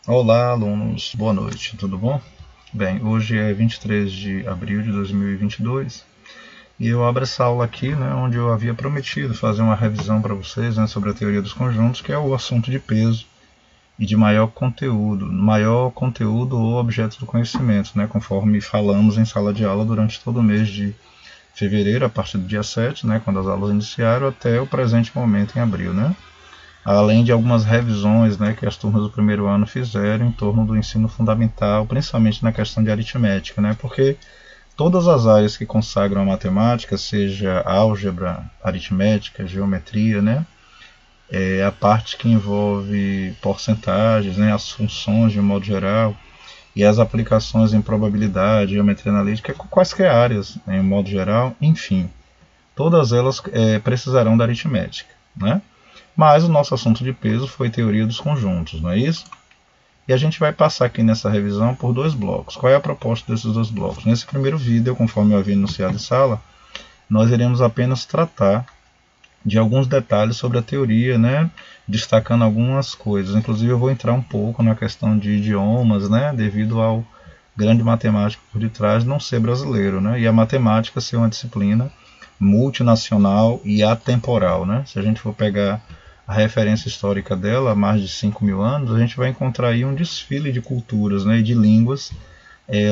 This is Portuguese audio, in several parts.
Olá, alunos, boa noite, tudo bom? Bem, hoje é 23 de abril de 2022 e eu abro essa aula aqui, onde eu havia prometido fazer uma revisão para vocês, sobre a teoria dos conjuntos, que é o assunto de peso e de maior conteúdo ou objeto do conhecimento, conforme falamos em sala de aula durante todo o mês de fevereiro, a partir do dia 7, quando as aulas iniciaram, até o presente momento em abril, além de algumas revisões, que as turmas do primeiro ano fizeram em torno do ensino fundamental, principalmente na questão de aritmética, porque todas as áreas que consagram a matemática, seja álgebra, aritmética, geometria, é a parte que envolve porcentagens, as funções de um modo geral, e as aplicações em probabilidade, geometria analítica, quaisquer áreas, em modo geral, enfim, todas elas precisarão da aritmética, Mas o nosso assunto de peso foi teoria dos conjuntos, não é isso? E a gente vai passar aqui nessa revisão por dois blocos. Qual é a proposta desses dois blocos? Nesse primeiro vídeo, conforme eu havia anunciado em sala, nós iremos apenas tratar de alguns detalhes sobre a teoria, destacando algumas coisas. Inclusive eu vou entrar um pouco na questão de idiomas, devido ao grande matemático por detrás não ser brasileiro, e a matemática ser uma disciplina multinacional e atemporal. Se a gente for pegar a referência histórica dela, há mais de 5.000 anos, a gente vai encontrar aí um desfile de culturas, e de línguas,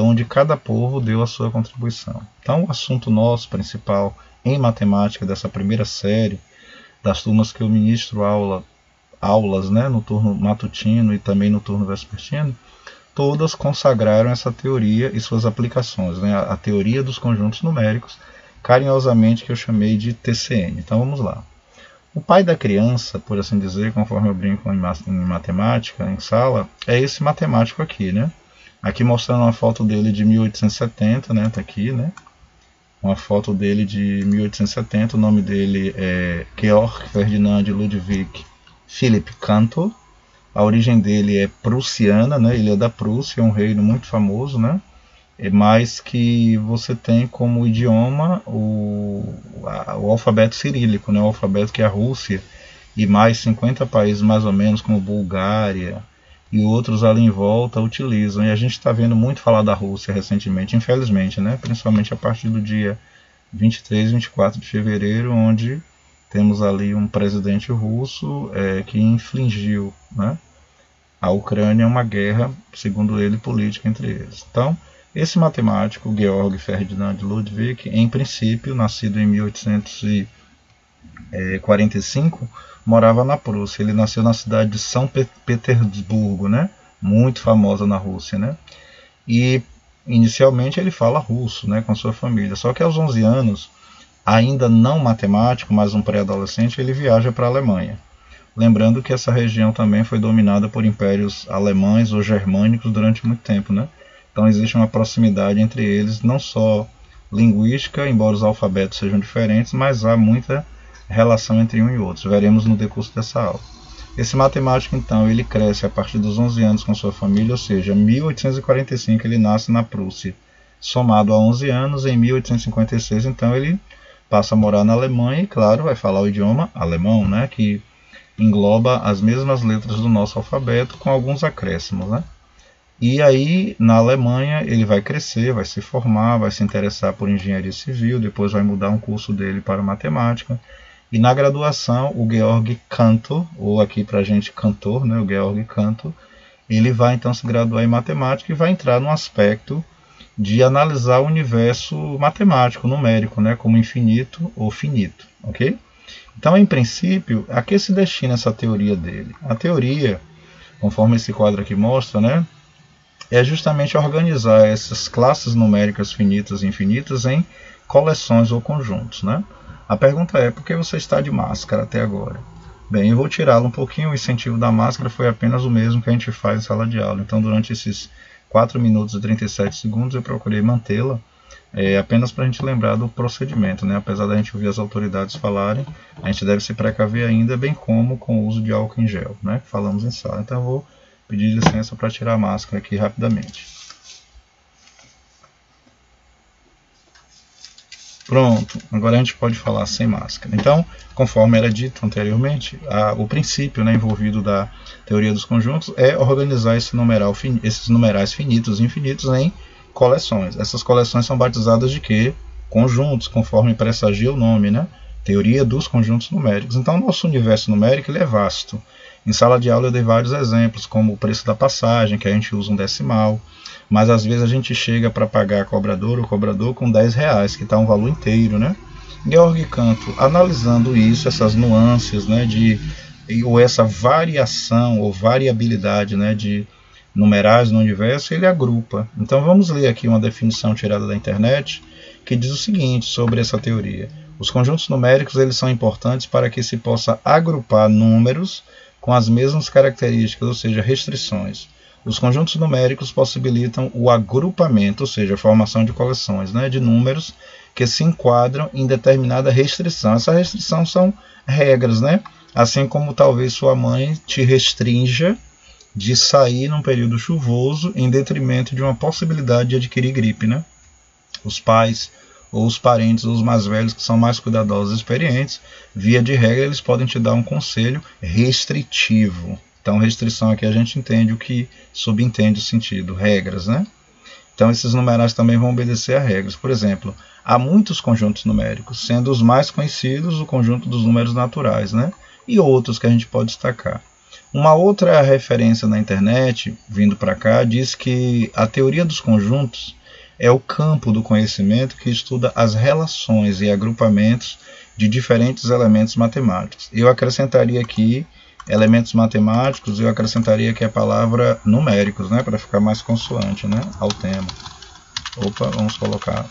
onde cada povo deu a sua contribuição. Então, o assunto nosso principal em matemática dessa primeira série, das turmas que eu ministro aulas, no turno matutino e também no turno vespertino, todas consagraram essa teoria e suas aplicações, a teoria dos conjuntos numéricos, carinhosamente que eu chamei de TCN. Então vamos lá. O pai da criança, por assim dizer, conforme eu brinco em matemática, em sala, é esse matemático aqui, Aqui mostrando uma foto dele de 1870, tá aqui, Uma foto dele de 1870, o nome dele é Georg Ferdinand Ludwig Philipp Cantor. A origem dele é prussiana, ele é da Prússia, é um reino muito famoso, mas que você tem como idioma o alfabeto cirílico, o alfabeto que a Rússia e mais 50 países mais ou menos, como Bulgária e outros ali em volta, utilizam. E a gente está vendo muito falar da Rússia recentemente, infelizmente, principalmente a partir do dia 23 e 24 de fevereiro, onde temos ali um presidente russo que infligiu à Ucrânia uma guerra, segundo ele, política entre eles. Então, esse matemático, Georg Ferdinand Ludwig, em princípio, nascido em 1845, morava na Prússia. Ele nasceu na cidade de São Petersburgo, muito famosa na Rússia. E, inicialmente, ele fala russo com sua família. Só que aos 11 anos, ainda não matemático, mas um pré-adolescente, ele viaja para a Alemanha. Lembrando que essa região também foi dominada por impérios alemães ou germânicos durante muito tempo, Então existe uma proximidade entre eles, não só linguística, embora os alfabetos sejam diferentes, mas há muita relação entre um e outro. Veremos no decurso dessa aula. Esse matemático, então, ele cresce a partir dos 11 anos com sua família, ou seja, em 1845 ele nasce na Prússia. Somado a 11 anos, em 1856, então, ele passa a morar na Alemanha e, claro, vai falar o idioma alemão, que engloba as mesmas letras do nosso alfabeto com alguns acréscimos, E aí, na Alemanha, ele vai crescer, vai se formar, vai se interessar por engenharia civil, depois vai mudar um curso dele para matemática. E na graduação, o Georg Cantor, ou aqui para a gente cantor, o Georg Cantor, ele vai então se graduar em matemática e vai entrar no aspecto de analisar o universo matemático, numérico, como infinito ou finito, ok? Então, em princípio, a que se destina essa teoria dele? A teoria, conforme esse quadro aqui mostra, é justamente organizar essas classes numéricas finitas e infinitas em coleções ou conjuntos. A pergunta é, por que você está de máscara até agora? Bem, eu vou tirá-lo um pouquinho, o incentivo da máscara foi apenas o mesmo que a gente faz em sala de aula. Então, durante esses 4 minutos e 37 segundos, eu procurei mantê-la, apenas para a gente lembrar do procedimento. Apesar da gente ouvir as autoridades falarem, a gente deve se precaver ainda, bem como com o uso de álcool em gel, que falamos em sala. Então, eu vou pedir licença para tirar a máscara aqui rapidamente. Pronto, agora a gente pode falar sem máscara. Então, conforme era dito anteriormente, o princípio, né, envolvido da teoria dos conjuntos é organizar esses numerais finitos e infinitos em coleções. Essas coleções são batizadas de quê? Conjuntos, conforme pressagia o nome, né? Teoria dos conjuntos numéricos. Então, o nosso universo numérico ele é vasto. Em sala de aula eu dei vários exemplos, como o preço da passagem, que a gente usa um decimal, mas às vezes a gente chega para pagar a cobradora ou cobrador com R$10, que está um valor inteiro, né? Georg Canto, analisando isso, essas nuances, né, ou essa variação ou variabilidade, né, de numerais no universo, ele agrupa. Então vamos ler aqui uma definição tirada da internet, que diz o seguinte sobre essa teoria. Os conjuntos numéricos eles são importantes para que se possa agrupar números com as mesmas características, ou seja, restrições. Os conjuntos numéricos possibilitam o agrupamento, ou seja, a formação de coleções, né, de números que se enquadram em determinada restrição. Essa restrição são regras, né? Assim como talvez sua mãe te restrinja de sair num período chuvoso em detrimento de uma possibilidade de adquirir gripe, né? Os pais ou os parentes ou os mais velhos que são mais cuidadosos e experientes, via de regra, eles podem te dar um conselho restritivo. Então, restrição aqui a gente entende o que subentende o sentido, regras, né? Então, esses numerais também vão obedecer a regras. Por exemplo, há muitos conjuntos numéricos, sendo os mais conhecidos o conjunto dos números naturais, né? E outros que a gente pode destacar. Uma outra referência na internet, vindo para cá, diz que a teoria dos conjuntos é o campo do conhecimento que estuda as relações e agrupamentos de diferentes elementos matemáticos. Eu acrescentaria aqui elementos matemáticos, eu acrescentaria aqui a palavra numéricos, né, para ficar mais consoante, né, ao tema. Opa, vamos colocar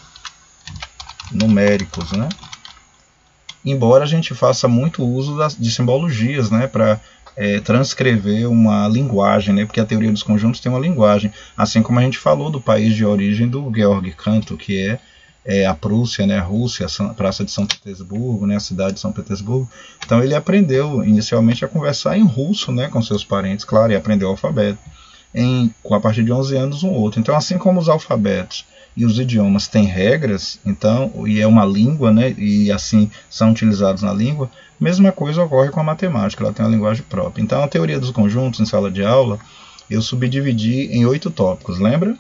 numéricos, né? Embora a gente faça muito uso de simbologias, né, para transcrever uma linguagem, né, porque a teoria dos conjuntos tem uma linguagem, assim como a gente falou do país de origem do Georg Canto, que é a Prússia, né, a Rússia, a Praça de São Petersburgo, né, a cidade de São Petersburgo. Então ele aprendeu inicialmente a conversar em russo, né, com seus parentes, claro, e aprendeu o alfabeto. A partir de 11 anos, um outro. Então, assim como os alfabetos e os idiomas têm regras, então, e é uma língua, né, e assim são utilizados na língua, mesma coisa ocorre com a matemática, ela tem uma linguagem própria. Então, a teoria dos conjuntos em sala de aula, eu subdividi em 8 tópicos, lembra?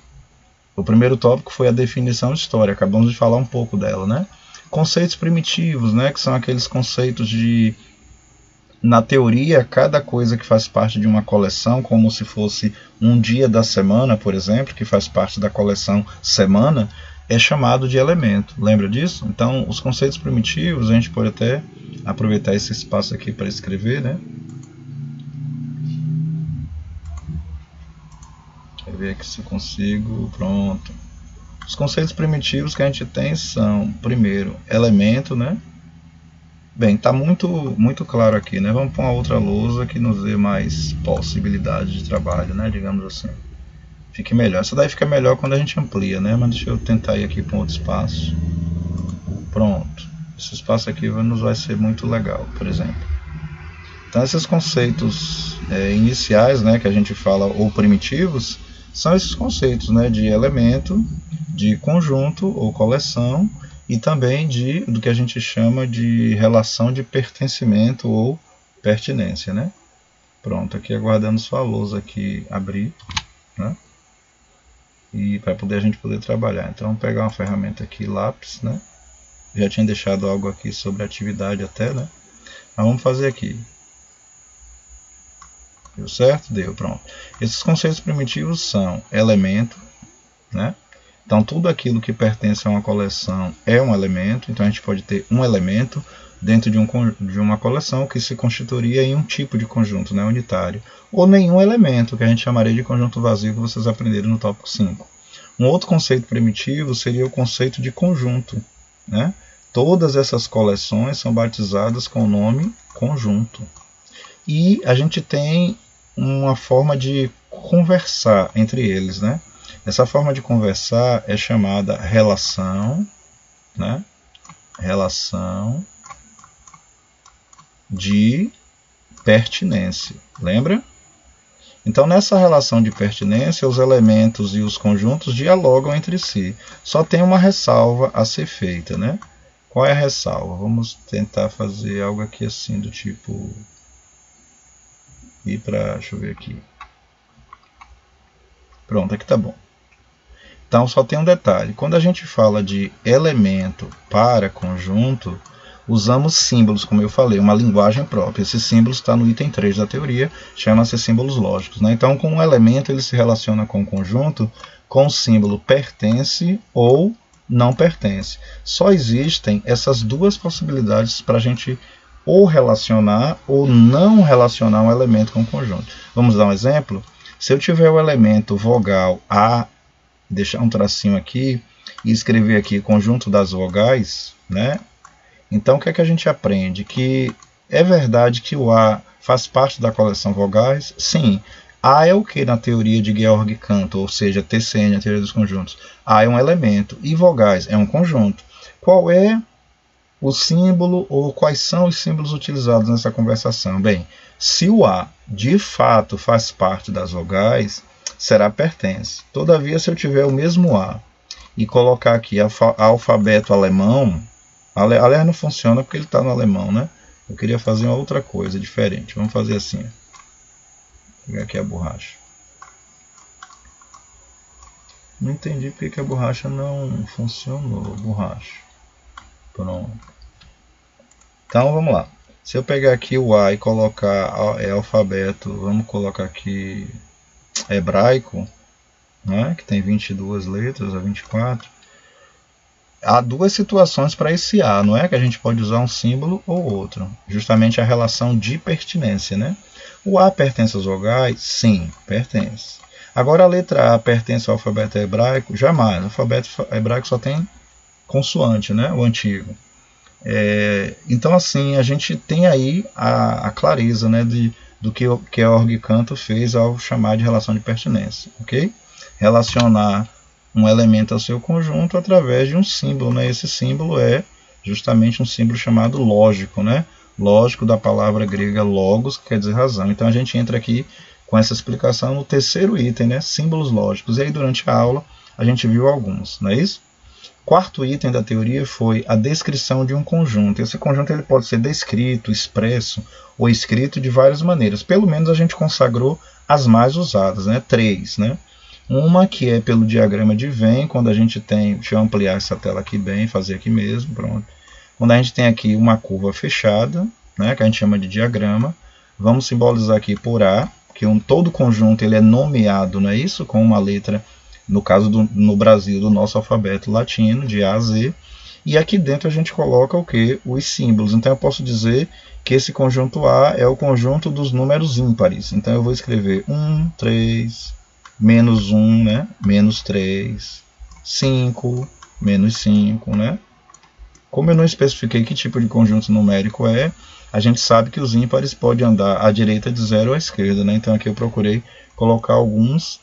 O primeiro tópico foi a definição de história, acabamos de falar um pouco dela, né? Conceitos primitivos, né, que são aqueles conceitos de, na teoria, cada coisa que faz parte de uma coleção, como se fosse um dia da semana, por exemplo, que faz parte da coleção semana, é chamado de elemento. Lembra disso? Então, os conceitos primitivos, a gente pode até aproveitar esse espaço aqui para escrever, né? Quer ver aqui se eu consigo. Pronto. Os conceitos primitivos que a gente tem são, primeiro, elemento, né? Bem, está muito claro aqui, né? Vamos para uma outra lousa que nos dê mais possibilidade de trabalho, né? Digamos assim. Fique melhor. Essa daí fica melhor quando a gente amplia, né? Mas deixa eu tentar ir aqui para um outro espaço. Pronto. Esse espaço aqui nos vai ser muito legal, por exemplo. Então, esses conceitos iniciais, né, que a gente fala, ou primitivos, são esses conceitos, né, de elemento, de conjunto ou coleção, e também do que a gente chama de relação de pertencimento ou pertinência, né? Pronto, aqui aguardando sua lousa aqui abrir, né? E para a gente poder trabalhar. Então, vamos pegar uma ferramenta aqui, lápis, né? Já tinha deixado algo aqui sobre atividade até, né? Mas vamos fazer aqui. Deu certo? Deu, pronto. Esses conceitos primitivos são elemento, né? Então, tudo aquilo que pertence a uma coleção é um elemento. Então, a gente pode ter um elemento dentro de uma coleção que se constituiria em um tipo de conjunto, né, unitário. Ou nenhum elemento, que a gente chamaria de conjunto vazio, que vocês aprenderam no tópico 5. Um outro conceito primitivo seria o conceito de conjunto, né? Todas essas coleções são batizadas com o nome conjunto. E a gente tem uma forma de conversar entre eles, né? Essa forma de conversar é chamada relação, né? Relação de pertinência. Lembra? Então, nessa relação de pertinência, os elementos e os conjuntos dialogam entre si. Só tem uma ressalva a ser feita, né? Qual é a ressalva? Vamos tentar fazer algo aqui assim, do tipo... ir para... deixa eu ver aqui. Pronto, aqui tá bom. Então só tem um detalhe. Quando a gente fala de elemento para conjunto, usamos símbolos, como eu falei, uma linguagem própria. Esse símbolo está no item 3 da teoria, chama-se símbolos lógicos, né? Então, com um elemento, ele se relaciona com o conjunto com o símbolo pertence ou não pertence. Só existem essas duas possibilidades para a gente ou relacionar ou não relacionar um elemento com o conjunto. Vamos dar um exemplo? Se eu tiver o elemento vogal A, deixar um tracinho aqui e escrever aqui conjunto das vogais, né? Então, o que é que a gente aprende? Que é verdade que o A faz parte da coleção vogais? Sim. A é o que na teoria de Georg Cantor, ou seja, TCN, a teoria dos conjuntos? A é um elemento e vogais é um conjunto. Qual é o símbolo ou quais são os símbolos utilizados nessa conversação? Bem, se o A de fato faz parte das vogais, será pertence. Todavia, se eu tiver o mesmo A e colocar aqui alfabeto alemão, aliás, não funciona porque ele está no alemão, né? Eu queria fazer uma outra coisa diferente. Vamos fazer assim. Vou pegar aqui a borracha. Não entendi porque que a borracha não funcionou. Borracha. Pronto. Então vamos lá. Se eu pegar aqui o A e colocar alfabeto, vamos colocar aqui hebraico, né? Que tem 22 letras a 24. Há duas situações para esse A, não é? Que a gente pode usar um símbolo ou outro. Justamente a relação de pertinência, né? O A pertence aos vogais? Sim, pertence. Agora a letra A pertence ao alfabeto hebraico? Jamais. O alfabeto hebraico só tem consoante, né? O antigo. Então, assim, a gente tem aí a clareza, né, do que Georg Cantor fez ao chamar de relação de pertinência. Ok? Relacionar um elemento ao seu conjunto através de um símbolo, né? Esse símbolo é justamente um símbolo chamado lógico, né? Lógico da palavra grega logos, que quer dizer razão. Então a gente entra aqui com essa explicação no terceiro item, né? Símbolos lógicos. E aí durante a aula a gente viu alguns, não é isso? Quarto item da teoria foi a descrição de um conjunto. Esse conjunto ele pode ser descrito, expresso ou escrito de várias maneiras. Pelo menos a gente consagrou as mais usadas, né? 3, né? Uma que é pelo diagrama de Venn, quando a gente tem, deixa eu ampliar essa tela aqui bem, fazer aqui mesmo, pronto. Quando a gente tem aqui uma curva fechada, né, que a gente chama de diagrama, vamos simbolizar aqui por A, que todo conjunto ele é nomeado, não é isso? Com uma letra, no caso no Brasil, do nosso alfabeto latino, de A a Z, e aqui dentro a gente coloca o que? Os símbolos. Então eu posso dizer que esse conjunto A é o conjunto dos números ímpares. Então eu vou escrever 1, 3... menos 1, né? Menos 3, 5, menos 5, né? Como eu não especifiquei que tipo de conjunto numérico é, a gente sabe que os ímpares podem andar à direita de 0 à esquerda, né? Então aqui eu procurei colocar alguns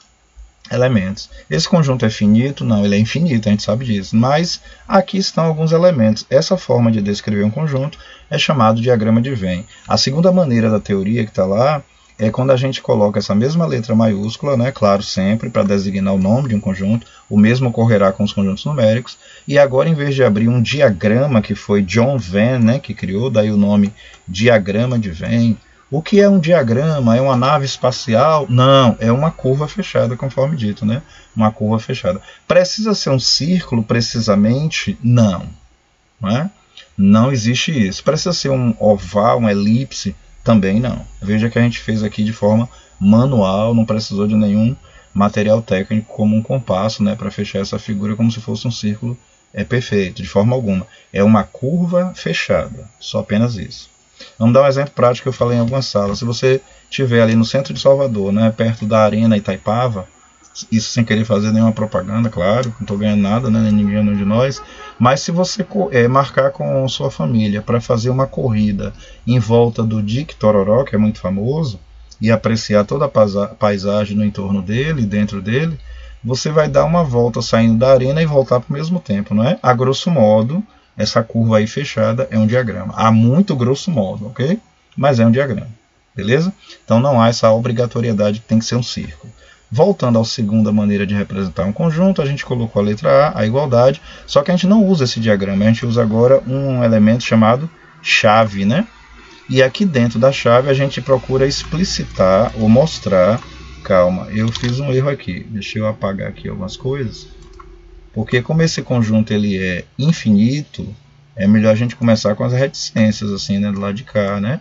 elementos. Esse conjunto é finito? Não, ele é infinito, a gente sabe disso. Mas aqui estão alguns elementos. Essa forma de descrever um conjunto é chamado diagrama de Venn. A segunda maneira da teoria que está lá é quando a gente coloca essa mesma letra maiúscula, né, claro, sempre para designar o nome de um conjunto. O mesmo ocorrerá com os conjuntos numéricos. E agora, em vez de abrir um diagrama, que foi John Venn, né, que criou, daí o nome diagrama de Venn. O que é um diagrama? É uma nave espacial? Não, é uma curva fechada, conforme dito, né? Uma curva fechada. Precisa ser um círculo, precisamente? Não. Não é? Não existe isso. Precisa ser um oval, uma elipse? Também não. Veja que a gente fez aqui de forma manual, não precisou de nenhum material técnico como um compasso, né, para fechar essa figura como se fosse um círculo. É perfeito, de forma alguma. É uma curva fechada, só apenas isso. Vamos dar um exemplo prático que eu falei em algumas salas. Se você estiver ali no centro de Salvador, né, perto da Arena Itaipava, isso sem querer fazer nenhuma propaganda, claro, não estou ganhando nada, né, ninguém de nós, mas se você marcar com sua família para fazer uma corrida em volta do Dique Tororó, que é muito famoso, e apreciar toda a paisagem no entorno dele, dentro dele, você vai dar uma volta saindo da arena e voltar para o mesmo tempo, não é? A grosso modo, essa curva aí fechada é um diagrama. A muito grosso modo, ok? Mas é um diagrama, beleza? Então não há essa obrigatoriedade que tem que ser um círculo. Voltando à segunda maneira de representar um conjunto, a gente colocou a letra A igualdade, só que a gente não usa esse diagrama, a gente usa agora um elemento chamado chave, né? E aqui dentro da chave a gente procura explicitar ou mostrar... Calma, eu fiz um erro aqui, deixa eu apagar aqui algumas coisas, porque como esse conjunto ele é infinito, é melhor a gente começar com as reticências, assim, né, do lado de cá, né?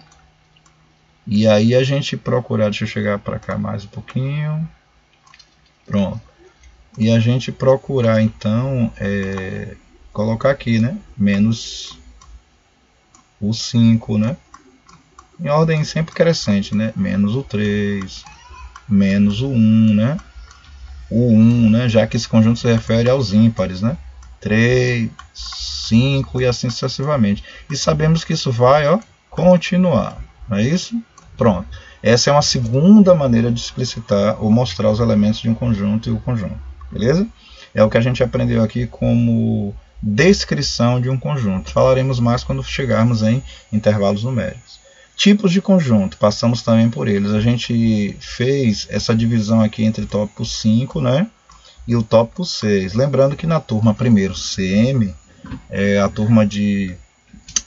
E aí a gente procurar, deixa eu chegar para cá mais um pouquinho, pronto. E a gente procurar, então, colocar aqui, né, menos o 5, né? Em ordem sempre crescente, né? Menos o 3, menos o 1, né? O 1, né? Já que esse conjunto se refere aos ímpares, né? 3, 5 e assim sucessivamente. E sabemos que isso vai, ó, continuar. Não é isso? Pronto. Essa é uma segunda maneira de explicitar ou mostrar os elementos de um conjunto e o conjunto. Beleza? É o que a gente aprendeu aqui como descrição de um conjunto. Falaremos mais quando chegarmos em intervalos numéricos. Tipos de conjunto, passamos também por eles. A gente fez essa divisão aqui entre tópico 5, né, e o tópico 6. Lembrando que na turma primeiro CM, a turma de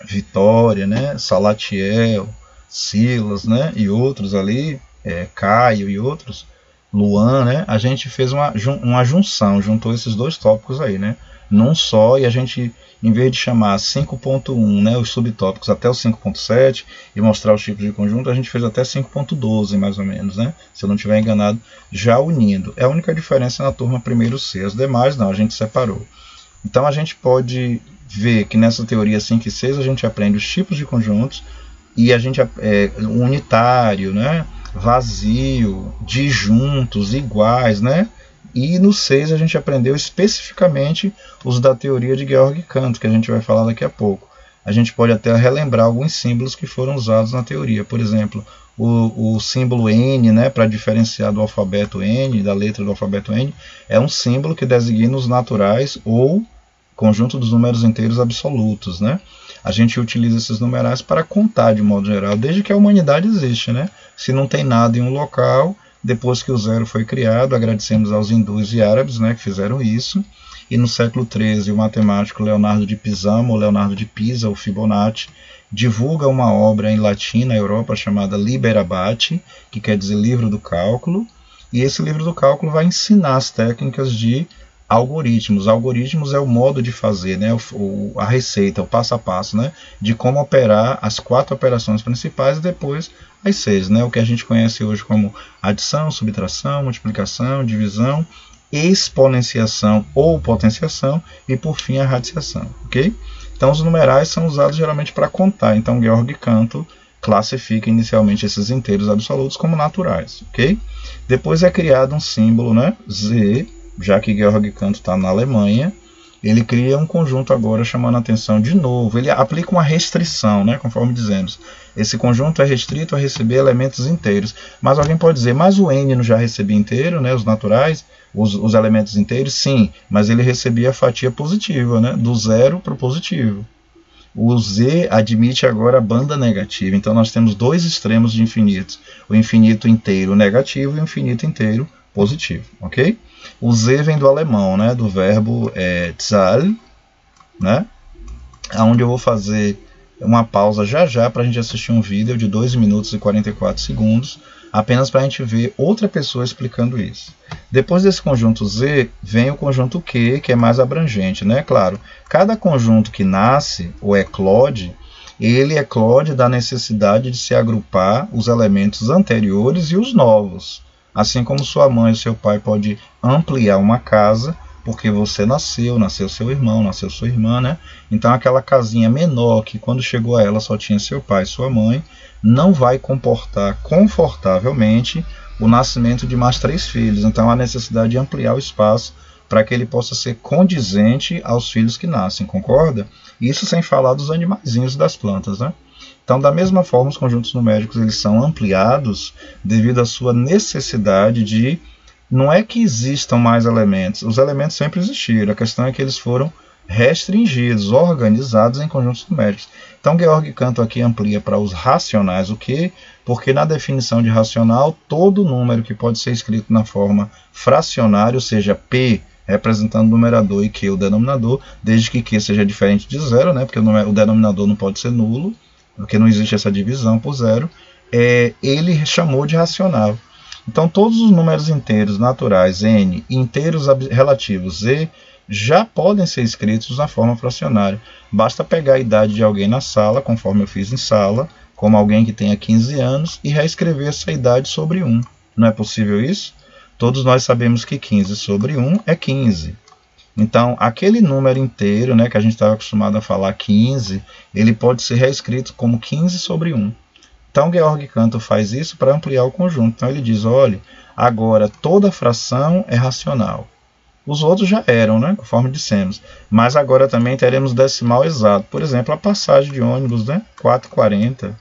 Vitória, né, Salatiel, Silas, né, e outros ali, Caio e outros, Luan, né, a gente fez uma junção, juntou esses dois tópicos aí, né, num só, e a gente, em vez de chamar 5.1, né, os subtópicos até o 5.7 e mostrar os tipos de conjunto, a gente fez até 5.12 mais ou menos, né, se eu não estiver enganado, já unindo. É a única diferença na turma primeiro C, as demais não, a gente separou. Então a gente pode ver que nessa teoria 5 e 6 a gente aprende os tipos de conjuntos, e a gente unitário, né, vazio, disjuntos, iguais, né? E no 6 a gente aprendeu especificamente os da teoria de Georg Cantor, que a gente vai falar daqui a pouco. A gente pode até relembrar alguns símbolos que foram usados na teoria. Por exemplo, o símbolo N, né, para diferenciar do alfabeto N, da letra do alfabeto N, é um símbolo que designa os naturais ou conjunto dos números inteiros absolutos, né? A gente utiliza esses numerais para contar de modo geral, desde que a humanidade existe, né? Se não tem nada em um local, depois que o zero foi criado, agradecemos aos hindus e árabes, né, que fizeram isso. E no século XIII, o matemático Leonardo de Pisamo, ou Leonardo de Pisa, ou Fibonacci, divulga uma obra em latim na Europa chamada Liber Abate, que quer dizer livro do cálculo. E esse livro do cálculo vai ensinar as técnicas de algoritmos. Algoritmos é o modo de fazer, né, a receita, o passo a passo, né, de como operar as 4 operações principais e depois as 6, né, o que a gente conhece hoje como adição, subtração, multiplicação, divisão, exponenciação ou potenciação e por fim a radiciação, ok? Então os numerais são usados geralmente para contar. Então Georg Cantor classifica inicialmente esses inteiros absolutos como naturais, ok? Depois é criado um símbolo, né, Z, já que Georg Cantor está na Alemanha, ele cria um conjunto agora chamando a atenção de novo. Ele aplica uma restrição, né, conforme dizemos. Esse conjunto é restrito a receber elementos inteiros. Mas alguém pode dizer, mas o N não já recebia inteiro, né, os naturais, os elementos inteiros? Sim, mas ele recebia a fatia positiva, né, do zero para o positivo. O Z admite agora a banda negativa. Então nós temos dois extremos de infinitos. O infinito inteiro negativo e o infinito inteiro positivo, ok? O Z vem do alemão, né, do verbo Zahl, né, onde eu vou fazer uma pausa já para a gente assistir um vídeo de 2 minutos e 44 segundos, apenas para a gente ver outra pessoa explicando isso. Depois desse conjunto Z, vem o conjunto Q, que é mais abrangente, né? Claro, cada conjunto que nasce ou eclode, ele eclode da necessidade de se agrupar os elementos anteriores e os novos. Assim como sua mãe e seu pai podem ampliar uma casa, porque você nasceu seu irmão, nasceu sua irmã, né? Então aquela casinha menor que quando chegou a ela só tinha seu pai e sua mãe, não vai comportar confortavelmente o nascimento de mais 3 filhos. Então há necessidade de ampliar o espaço para que ele possa ser condizente aos filhos que nascem, concorda? Isso sem falar dos animaizinhos das plantas, né? Então, da mesma forma, os conjuntos numéricos eles são ampliados devido à sua necessidade de... Não é que existam mais elementos, os elementos sempre existiram, a questão é que eles foram restringidos, organizados em conjuntos numéricos. Então, Georg Cantor aqui amplia para os racionais. O quê? Porque na definição de racional, todo número que pode ser escrito na forma fracionária, ou seja, P representando o numerador e Q o denominador, desde que Q seja diferente de zero, né? Porque o denominador não pode ser nulo, porque não existe essa divisão por zero, ele chamou de racional. Então, todos os números inteiros naturais, N, e inteiros relativos, Z, já podem ser escritos na forma fracionária. Basta pegar a idade de alguém na sala, conforme eu fiz em sala, como alguém que tenha 15 anos, e reescrever essa idade sobre 1. Não é possível isso? Todos nós sabemos que 15 sobre 1 é 15. Então, aquele número inteiro, né, que a gente estava acostumado a falar 15, ele pode ser reescrito como 15 sobre 1. Então, Georg Cantor faz isso para ampliar o conjunto. Então, ele diz, olha, agora toda fração é racional. Os outros já eram, né, conforme dissemos. Mas agora também teremos decimal exato. Por exemplo, a passagem de ônibus, né, 4,40,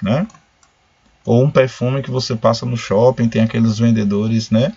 né? Ou um perfume que você passa no shopping, tem aqueles vendedores, né,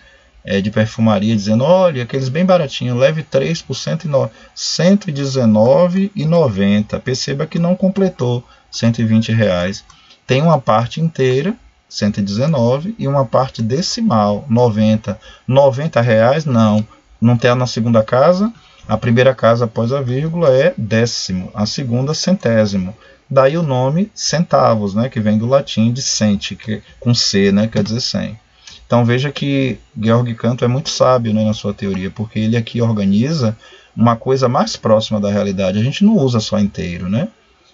de perfumaria dizendo, olha, aqueles bem baratinhos, leve 3 por R$119,90. Perceba que não completou R$120. Tem uma parte inteira, 119, e uma parte decimal, 90. R$90 não tem na segunda casa. A primeira casa após a vírgula é décimo, a segunda centésimo. Daí o nome centavos, né, que vem do latim de centi, com C, né, quer dizer 100. Então veja que Georg Cantor é muito sábio, né, na sua teoria, porque ele aqui organiza uma coisa mais próxima da realidade. A gente não usa só inteiro, né?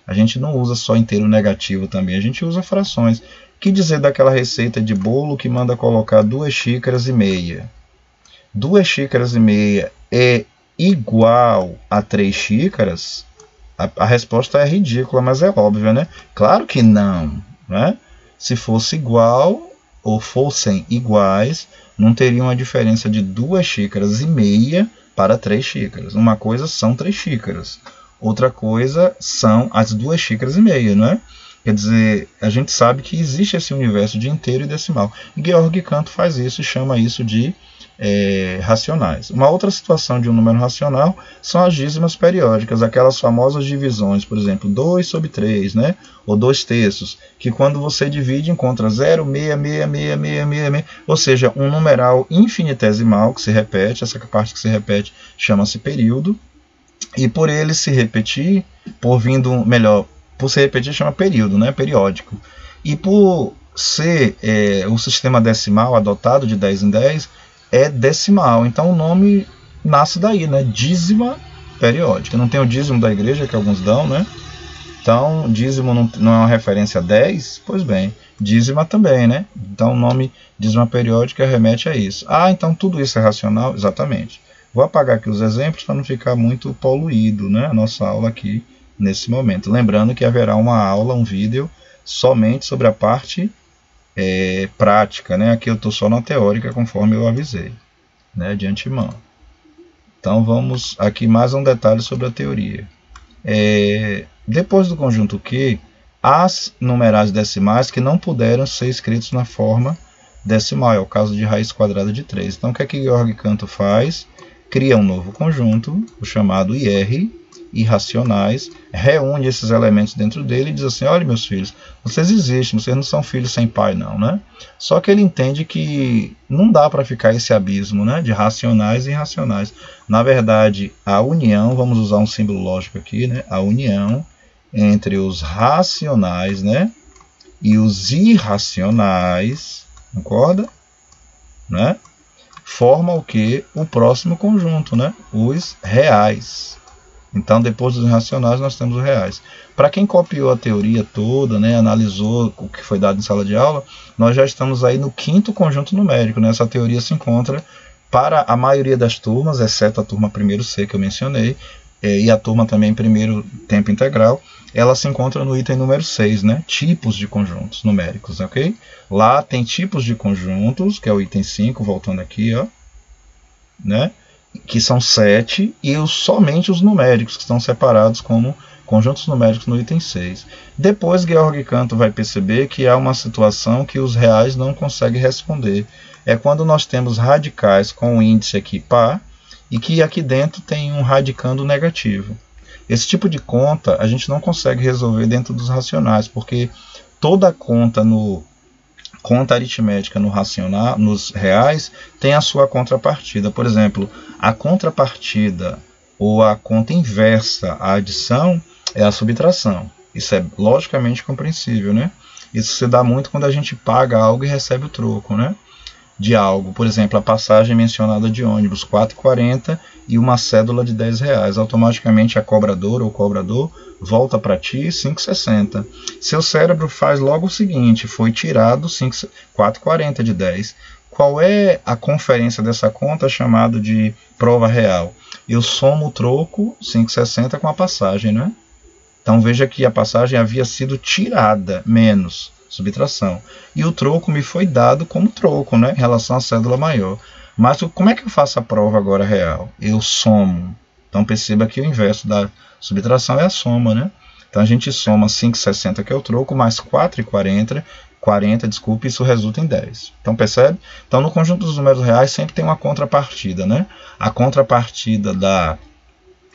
A gente não usa só inteiro negativo também, a gente usa frações. Que dizer daquela receita de bolo que manda colocar 2,5 xícaras? 2,5 xícaras é igual a 3 xícaras? A resposta é ridícula, mas é óbvia, né? Claro que não, né? Se fosse igual ou fossem iguais, não teria uma diferença de 2,5 xícaras para 3 xícaras. Uma coisa são 3 xícaras, outra coisa são as 2,5 xícaras, não é? Quer dizer, a gente sabe que existe esse universo de inteiro e decimal. E Georg Cantor faz isso e chama isso de racionais. Uma outra situação de um número racional são as dízimas periódicas, aquelas famosas divisões, por exemplo, 2 sobre 3, né? Ou 2/3, que quando você divide encontra 0,66666, ou seja, um numeral infinitesimal que se repete. Essa parte que se repete chama-se período, e por ele se repetir, por se repetir chama período, né? Periódico. E por ser o sistema decimal adotado de 10 em 10, é decimal, então o nome nasce daí, né? Dízima periódica. Não tem o dízimo da igreja que alguns dão, né? Então, dízimo não é uma referência a 10? Pois bem, dízima também, né? Então, o nome dízima periódica remete a isso. Ah, então tudo isso é racional? Exatamente. Vou apagar aqui os exemplos para não ficar muito poluído, né? A nossa aula aqui nesse momento. Lembrando que haverá uma aula, um vídeo, somente sobre a parte prática, né? Aqui eu estou só na teórica, conforme eu avisei, né, de antemão. Então vamos aqui mais um detalhe sobre a teoria. Depois do conjunto Q, há numerais decimais que não puderam ser escritos na forma decimal, é o caso de raiz quadrada de 3. Então o que é que Georg Cantor faz? Cria um novo conjunto, o chamado IR, irracionais, reúne esses elementos dentro dele e diz assim, olha meus filhos, vocês existem, vocês não são filhos sem pai não, né? Só que ele entende que não dá para ficar esse abismo, né, de racionais e irracionais. Na verdade, a união, vamos usar um símbolo lógico aqui, né, a união entre os racionais, né, e os irracionais, concorda? Né? Forma o que? O próximo conjunto, né? Os reais. Então, depois dos racionais, nós temos os reais. Para quem copiou a teoria toda, né, analisou o que foi dado em sala de aula, nós já estamos aí no 5º conjunto numérico, né? Essa teoria se encontra para a maioria das turmas, exceto a turma 1º C que eu mencionei, e a turma também 1º tempo integral, ela se encontra no item número 6, né? Tipos de conjuntos numéricos, ok? Lá tem tipos de conjuntos, que é o item 5, voltando aqui, ó, né? Que são 7, e somente os numéricos, que estão separados como conjuntos numéricos no item 6. Depois, Georg Cantor vai perceber que há uma situação que os reais não conseguem responder. É quando nós temos radicais com o índice aqui par, e que aqui dentro tem um radicando negativo. Esse tipo de conta a gente não consegue resolver dentro dos racionais, porque toda conta aritmética no racional, nos reais, tem a sua contrapartida. Por exemplo, a contrapartida ou a conta inversa à adição é a subtração. Isso é logicamente compreensível, né? Isso se dá muito quando a gente paga algo e recebe o troco, né? De algo. Por exemplo, a passagem mencionada de ônibus, R$ 4,40 e uma cédula de R$10. Automaticamente a cobradora ou cobrador volta para ti R$ 5,60. Seu cérebro faz logo o seguinte, foi tirado R$ 4,40 de 10. Qual é a conferência dessa conta chamada de prova real? Eu somo o troco, R$ 5,60, com a passagem, né? Então veja que a passagem havia sido tirada, menos subtração. E o troco me foi dado como troco, né, em relação à cédula maior. Mas como é que eu faço a prova agora real? Eu somo. Então perceba que o inverso da subtração é a soma, né? Então a gente soma 5,60, que é o troco, mais 4,40, desculpe, isso resulta em 10. Então percebe? Então no conjunto dos números reais sempre tem uma contrapartida, né? A contrapartida da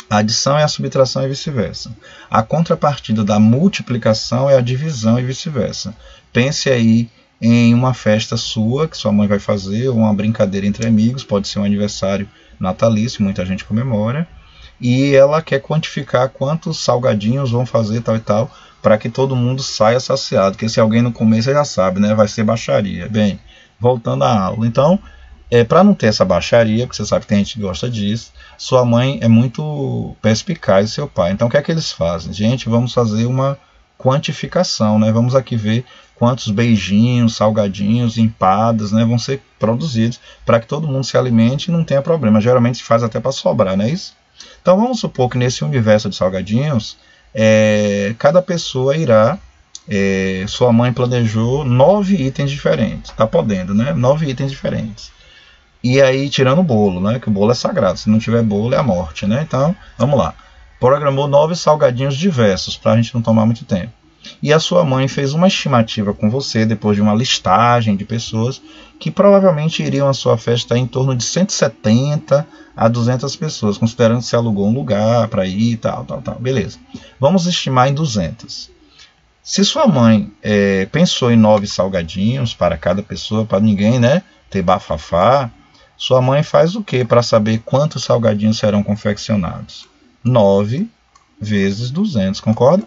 adição é a subtração e vice-versa. A contrapartida da multiplicação é a divisão e vice-versa. Pense aí em uma festa sua que sua mãe vai fazer, ou uma brincadeira entre amigos, pode ser um aniversário natalício, muita gente comemora, e ela quer quantificar quantos salgadinhos vão fazer, tal e tal, para que todo mundo saia saciado, porque se alguém não comer, você já sabe, né? Vai ser baixaria. Bem, voltando à aula. Então, para não ter essa baixaria, porque você sabe que tem gente que gosta disso, sua mãe é muito perspicaz e seu pai. Então o que é que eles fazem? Gente, vamos fazer uma quantificação, né? Vamos aqui ver quantos beijinhos, salgadinhos, empadas, né, vão ser produzidos para que todo mundo se alimente e não tenha problema. Geralmente se faz até para sobrar, não é isso? Então vamos supor que nesse universo de salgadinhos, cada pessoa irá... sua mãe planejou 9 itens diferentes. Está podendo, né? 9 itens diferentes. E aí, tirando o bolo, né? Que o bolo é sagrado. Se não tiver bolo, é a morte, né? Então, vamos lá. Programou 9 salgadinhos diversos, para a gente não tomar muito tempo. E a sua mãe fez uma estimativa com você, depois de uma listagem de pessoas, que provavelmente iriam à sua festa em torno de 170 a 200 pessoas, considerando que você alugou um lugar para ir e tal. Beleza. Vamos estimar em 200. Se sua mãe pensou em 9 salgadinhos para cada pessoa, para ninguém, né, ter bafafá, sua mãe faz o que para saber quantos salgadinhos serão confeccionados? 9 vezes 200, concorda?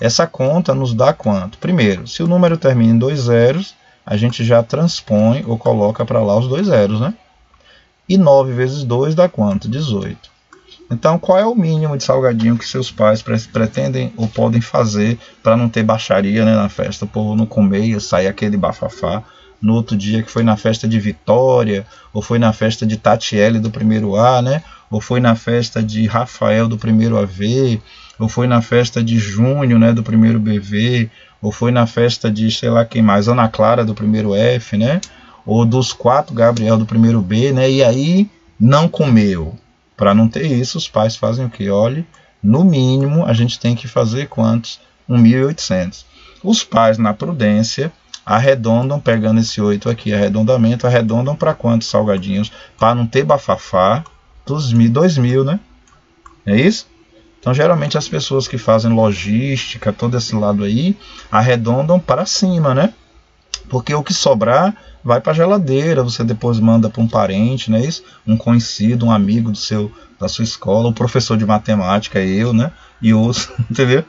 Essa conta nos dá quanto? Primeiro, se o número termina em 2 zeros, a gente já transpõe ou coloca para lá os 2 zeros, né? E 9 vezes 2 dá quanto? 18. Então, qual é o mínimo de salgadinho que seus pais pretendem ou podem fazer para não ter baixaria, né, na festa? O povo não comer e sair aquele bafafá. No outro dia que foi na festa de Vitória, ou foi na festa de Tatiele do primeiro A, né? Ou foi na festa de Rafael do primeiro AV, ou foi na festa de Júnior, né, do primeiro BV, ou foi na festa de, sei lá quem mais, Ana Clara do primeiro F, né? Ou dos 4, Gabriel do primeiro B, né? E aí não comeu. Para não ter isso, os pais fazem o quê? Olhe, no mínimo a gente tem que fazer quantos? 1.800. Os pais, na prudência, arredondam, pegando esse 8 aqui, arredondamento, arredondam para quantos salgadinhos? Para não ter bafafá, 2.000, né? É isso? Então, geralmente, as pessoas que fazem logística, todo esse lado aí, arredondam para cima, né? Porque o que sobrar vai para a geladeira, você depois manda para um parente, não é isso? Um conhecido, um amigo da sua escola, o professor de matemática, eu, né? E os, entendeu?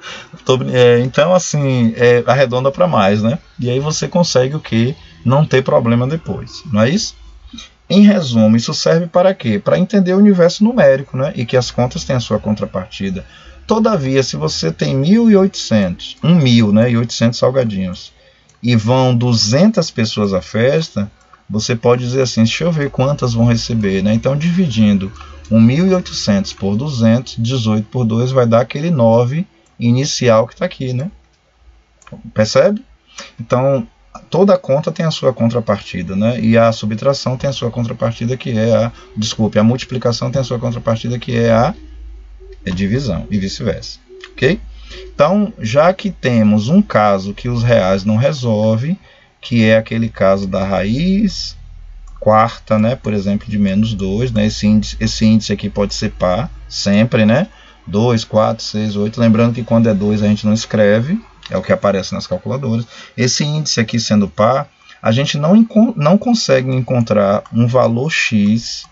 Então, assim, arredonda para mais, né? E aí você consegue o quê? Não ter problema depois, não é isso? Em resumo, isso serve para quê? Para entender o universo numérico, né? E que as contas têm a sua contrapartida. Todavia, se você tem 1.800, 1.000, né? E 800 salgadinhos, e vão 200 pessoas à festa, você pode dizer assim, deixa eu ver quantas vão receber, né? Então, dividindo 1.800 por 200, 18 por 2, vai dar aquele 9 inicial que está aqui, né? Percebe? Então, toda conta tem a sua contrapartida, né? E a subtração tem a sua contrapartida, que é a multiplicação tem a sua contrapartida, que é a divisão, e vice-versa, ok? Então, já que temos um caso que os reais não resolvem, que é aquele caso da raiz quarta, né, por exemplo, de menos 2, né, esse índice aqui pode ser par, sempre, né, 2, 4, 6, 8, lembrando que quando é 2 a gente não escreve, é o que aparece nas calculadoras. Esse índice aqui sendo par, a gente não consegue encontrar um valor x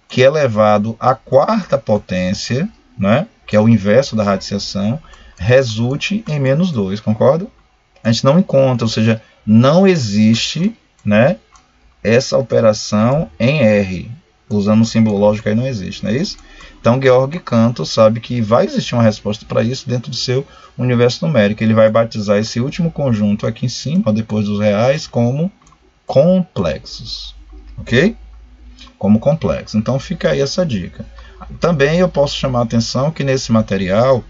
que elevado à quarta potência, né, que é o inverso da radiciação, resulte em menos 2, concorda? A gente não encontra, ou seja, não existe, né, essa operação em R. Usando um símbolo lógico aí não existe, não é isso? Então Georg Cantor sabe que vai existir uma resposta para isso dentro do seu universo numérico. Ele vai batizar esse último conjunto aqui em cima, depois dos reais, como complexos. Ok? Como complexos. Então fica aí essa dica. Também eu posso chamar a atenção que nesse material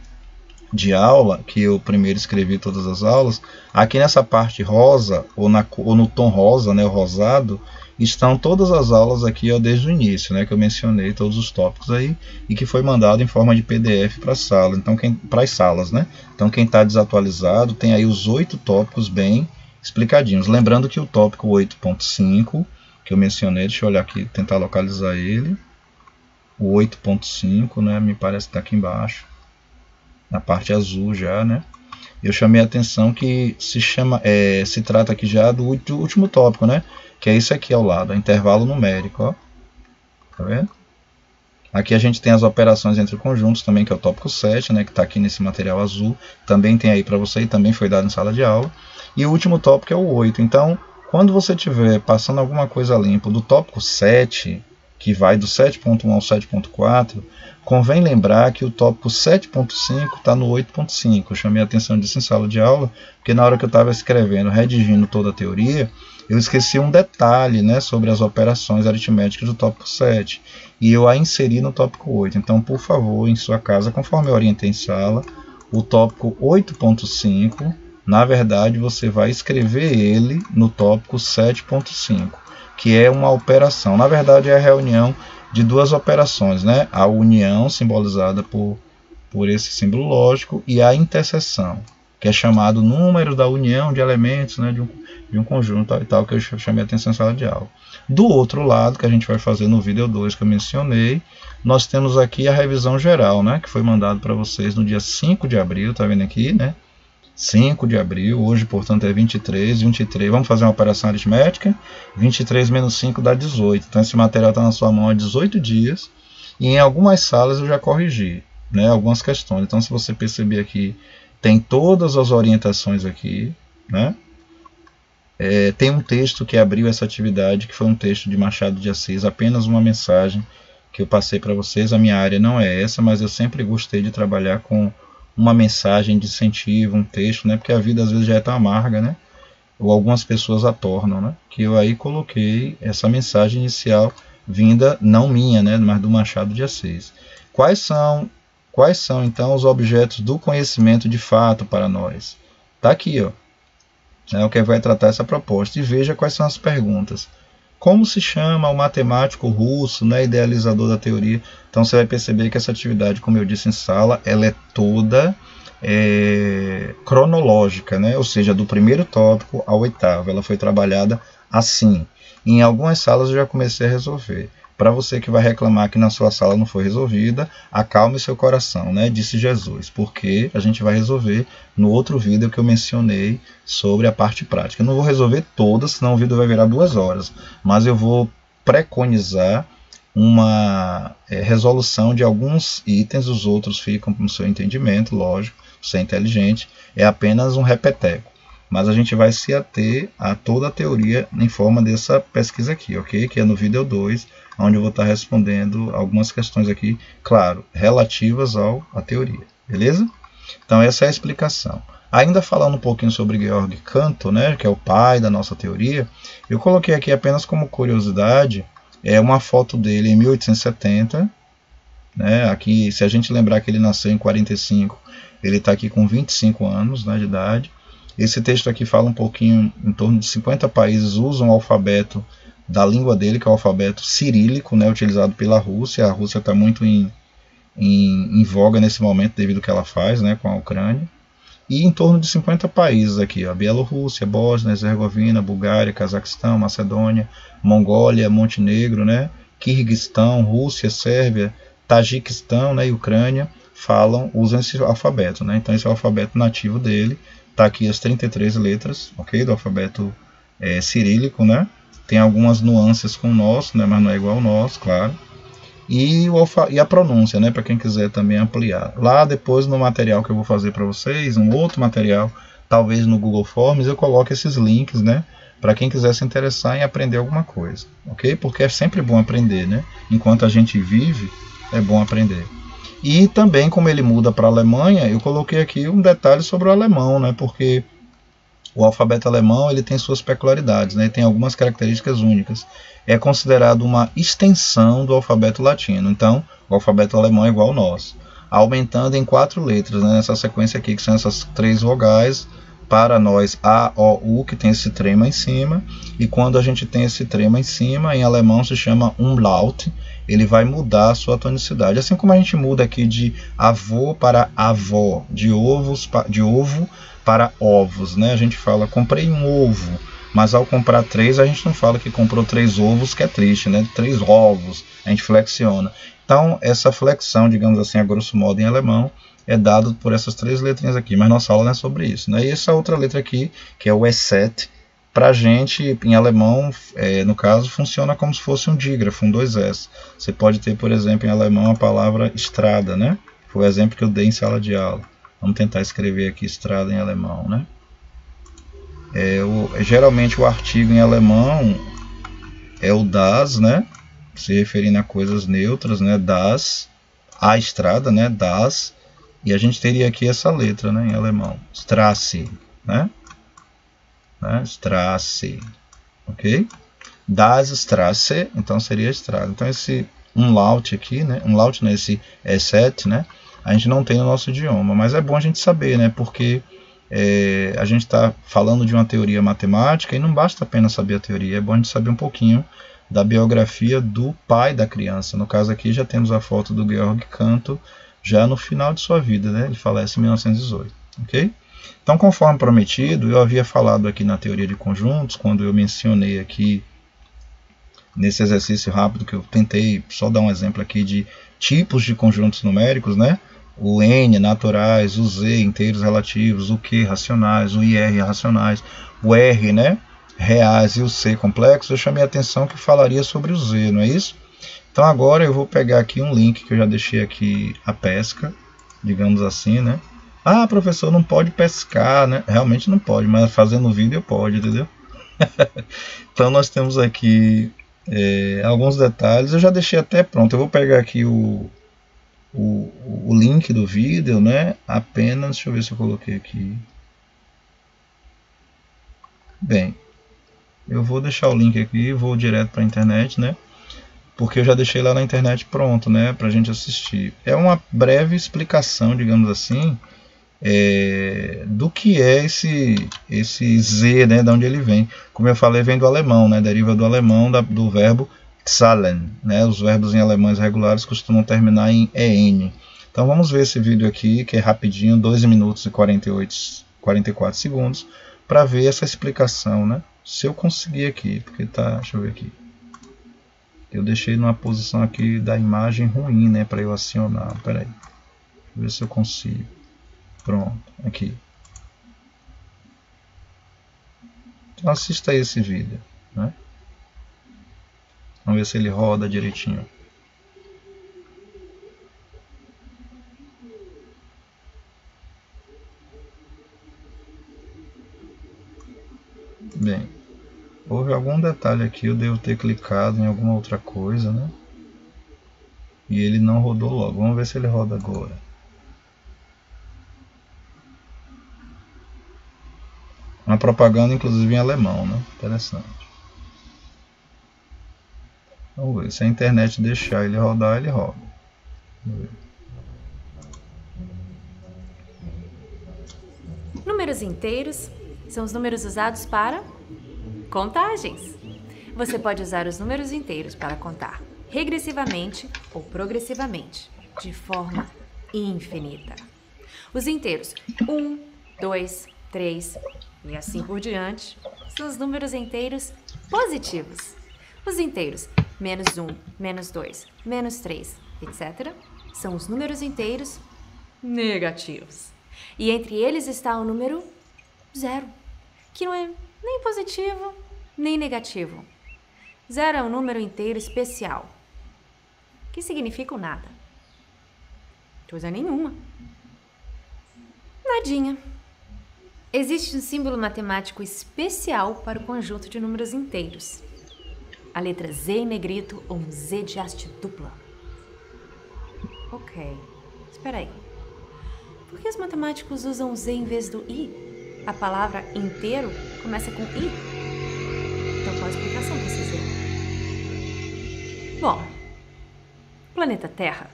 de aula, que eu primeiro escrevi todas as aulas, aqui nessa parte rosa, ou no tom rosa, né, o rosado, estão todas as aulas aqui, ó, desde o início, né, que eu mencionei todos os tópicos aí, e que foi mandado em forma de PDF para a sala, então para as salas, né? Então quem está desatualizado tem aí os 8 tópicos bem explicadinhos. Lembrando que o tópico 8.5, que eu mencionei, deixa eu olhar aqui, tentar localizar ele, o 8.5, né, me parece que está aqui embaixo, na parte azul já, né? Eu chamei a atenção que se trata aqui já do último tópico, né? Que é isso aqui ao lado, intervalo numérico, ó. Tá vendo? Aqui a gente tem as operações entre conjuntos também, que é o tópico 7, né? Que está aqui nesse material azul. Também tem aí para você e também foi dado em sala de aula. E o último tópico é o 8. Então, quando você estiver passando alguma coisa limpo do tópico 7, que vai do 7.1 ao 7.4, convém lembrar que o tópico 7.5 está no 8.5. Eu chamei a atenção disso em sala de aula, porque na hora que eu estava escrevendo, redigindo toda a teoria, eu esqueci um detalhe, né, sobre as operações aritméticas do tópico 7. E eu a inseri no tópico 8. Então, por favor, em sua casa, conforme eu orientei em sala, o tópico 8.5, na verdade, você vai escrever ele no tópico 7.5. Que é uma operação. Na verdade, é a reunião de duas operações, né? A união, simbolizada por esse símbolo lógico, e a interseção, que é chamado número da união de elementos, né, de um conjunto e tal, que eu chamei a atenção em sala de aula. Do outro lado, que a gente vai fazer no vídeo 2 que eu mencionei, nós temos aqui a revisão geral, né, que foi mandado para vocês no dia 5 de abril, tá vendo aqui, né? 5 de abril, hoje, portanto, é 23, vamos fazer uma operação aritmética, 23 menos 5 dá 18, então esse material está na sua mão há 18 dias, e em algumas salas eu já corrigi, né, algumas questões, então se você perceber aqui, tem todas as orientações aqui, né, tem um texto que abriu essa atividade, que foi um texto de Machado de Assis, apenas uma mensagem que eu passei para vocês, a minha área não é essa, mas eu sempre gostei de trabalhar com uma mensagem de incentivo, um texto, né? Porque a vida às vezes já é tão amarga, né? Ou algumas pessoas a tornam, né? Que eu aí coloquei essa mensagem inicial vinda, não minha, né? Mas do Machado de Assis. Quais são então os objetos do conhecimento de fato para nós? Tá aqui, ó. É o que vai tratar essa proposta. E veja quais são as perguntas. Como se chama o matemático russo, né, idealizador da teoria? Então você vai perceber que essa atividade, como eu disse em sala, ela é toda cronológica, né? Ou seja, do primeiro tópico ao oitavo. Ela foi trabalhada assim. E em algumas salas eu já comecei a resolver. Para você que vai reclamar que na sua sala não foi resolvida, acalme seu coração, né? Disse Jesus, porque a gente vai resolver no outro vídeo que eu mencionei sobre a parte prática. Eu não vou resolver todas, senão o vídeo vai virar 2 horas, mas eu vou preconizar uma resolução de alguns itens, os outros ficam no seu entendimento, lógico, você é inteligente, é apenas um repeteco. Mas a gente vai se ater a toda a teoria em forma dessa pesquisa aqui, ok? Que é no vídeo 2, onde eu vou estar respondendo algumas questões aqui, claro, relativas à teoria, beleza? Então essa é a explicação. Ainda falando um pouquinho sobre Georg Cantor, né, que é o pai da nossa teoria, eu coloquei aqui apenas como curiosidade, uma foto dele em 1870, né, aqui, se a gente lembrar que ele nasceu em 45, ele está aqui com 25 anos, né, de idade. Esse texto aqui fala um pouquinho, em torno de 50 países usam o alfabeto da língua dele, que é o alfabeto cirílico, né, utilizado pela Rússia. A Rússia está muito em voga nesse momento devido ao que ela faz, né, com a Ucrânia. e em torno de 50 países aqui, ó, Bielorrússia, Bósnia, Herzegovina, Bulgária, Cazaquistão, Macedônia, Mongólia, Montenegro, né, Quirguistão, Rússia, Sérvia, Tajiquistão, né, e Ucrânia usam esse alfabeto, né? Então esse é o alfabeto nativo dele, tá aqui as 33 letras, ok, do alfabeto cirílico, né? Tem algumas nuances com o nosso, né, mas não é igual ao nosso, claro. E a pronúncia, né, para quem quiser também ampliar. Lá depois no material que eu vou fazer para vocês, um outro material, talvez no Google Forms, eu coloco esses links, né, para quem quiser se interessar em aprender alguma coisa, ok? Porque é sempre bom aprender, né? Enquanto a gente vive, é bom aprender. E também, como ele muda para a Alemanha, eu coloquei aqui um detalhe sobre o alemão, né, porque o alfabeto alemão ele tem suas peculiaridades, né, tem algumas características únicas. É considerado uma extensão do alfabeto latino, então o alfabeto alemão é igual ao nosso, aumentando em 4 letras, né, nessa sequência aqui, que são essas 3 vogais, para nós A, O, U, que tem esse trema em cima, e quando a gente tem esse trema em cima, em alemão se chama Umlaut, ele vai mudar a sua tonicidade, assim como a gente muda aqui de avô para avó, de ovo para ovos, né? A gente fala, comprei um ovo, mas ao comprar 3, a gente não fala que comprou 3 ovos, que é triste, né? 3 ovos, a gente flexiona. Então, essa flexão, digamos assim, a grosso modo em alemão, é dado por essas 3 letrinhas aqui, mas nossa aula não é sobre isso, né? E essa outra letra aqui, que é o E7, para a gente, em alemão, no caso, funciona como se fosse um dígrafo, um 2S. Você pode ter, por exemplo, em alemão a palavra estrada, né? Foi o exemplo que eu dei em sala de aula. Vamos tentar escrever aqui estrada em alemão, né? Geralmente o artigo em alemão é o das, né? Se referindo a coisas neutras, né? Das, a estrada, né? Das. E a gente teria aqui essa letra, né? Em alemão. Strasse, né? Strasse, ok? Das Strasse, então seria estrada. Então esse umlaut aqui, né? Umlaut nesse E7, né? A gente não tem no nosso idioma, mas é bom a gente saber, né? Porque a gente está falando de uma teoria matemática e não basta apenas saber a teoria, é bom a gente saber um pouquinho da biografia do pai da criança. No caso aqui já temos a foto do Georg Cantor já no final de sua vida, né? Ele falece em 1918, ok? Então, conforme prometido, eu havia falado aqui na teoria de conjuntos, quando eu mencionei aqui nesse exercício rápido que eu tentei só dar um exemplo aqui de tipos de conjuntos numéricos, né? O N, naturais, o Z, inteiros relativos, o Q, racionais, o IR, racionais, o R, né? Reais e o C, complexos. Eu chamei a atenção que falaria sobre o Z, não é isso? Então agora eu vou pegar aqui um link que eu já deixei aqui a pesca, digamos assim, né? Ah, professor, não pode pescar, né? Realmente não pode, mas fazendo vídeo pode, entendeu? Então nós temos aqui alguns detalhes. Eu já deixei até pronto. Eu vou pegar aqui o link do vídeo, né? Apenas, deixa eu ver se eu coloquei aqui. Bem, eu vou deixar o link aqui e vou direto para a internet, né? Porque eu já deixei lá na internet pronto, né? Para a gente assistir. É uma breve explicação, digamos assim, do que é esse Z, né, de onde ele vem. Como eu falei, vem do alemão, né, deriva do alemão do verbo zahlen, né, os verbos em alemães regulares costumam terminar em EN. Então vamos ver esse vídeo aqui, que é rapidinho, 2 minutos e 44 segundos, para ver essa explicação, né, se eu conseguir aqui, porque tá, deixa eu ver aqui. Eu deixei numa posição aqui da imagem ruim, né, para eu acionar, peraí, deixa eu ver se eu consigo. Pronto, aqui. Então assista aí esse vídeo, né? Vamos ver se ele roda direitinho. Bem, houve algum detalhe aqui, eu devo ter clicado em alguma outra coisa, né? E ele não rodou logo. Vamos ver se ele roda agora. Uma propaganda, inclusive, em alemão, né? Interessante. Vamos ver. Se a internet deixar ele rodar, ele roda. Vamos ver. Números inteiros são os números usados para contagens. Você pode usar os números inteiros para contar regressivamente ou progressivamente, de forma infinita. Os inteiros 1, 2, 3 e assim por diante são os números inteiros positivos. Os inteiros menos 1, menos 2, menos 3, etc. são os números inteiros negativos. E entre eles está o número 0, que não é nem positivo nem negativo. 0 é um número inteiro especial, que significa o nada. Coisa nenhuma. Nadinha. Existe um símbolo matemático especial para o conjunto de números inteiros. A letra Z em negrito ou um Z de haste dupla. Ok, espera aí. Por que os matemáticos usam Z em vez do I? A palavra inteiro começa com I. Então qual a explicação para esse Z? Bom, o planeta Terra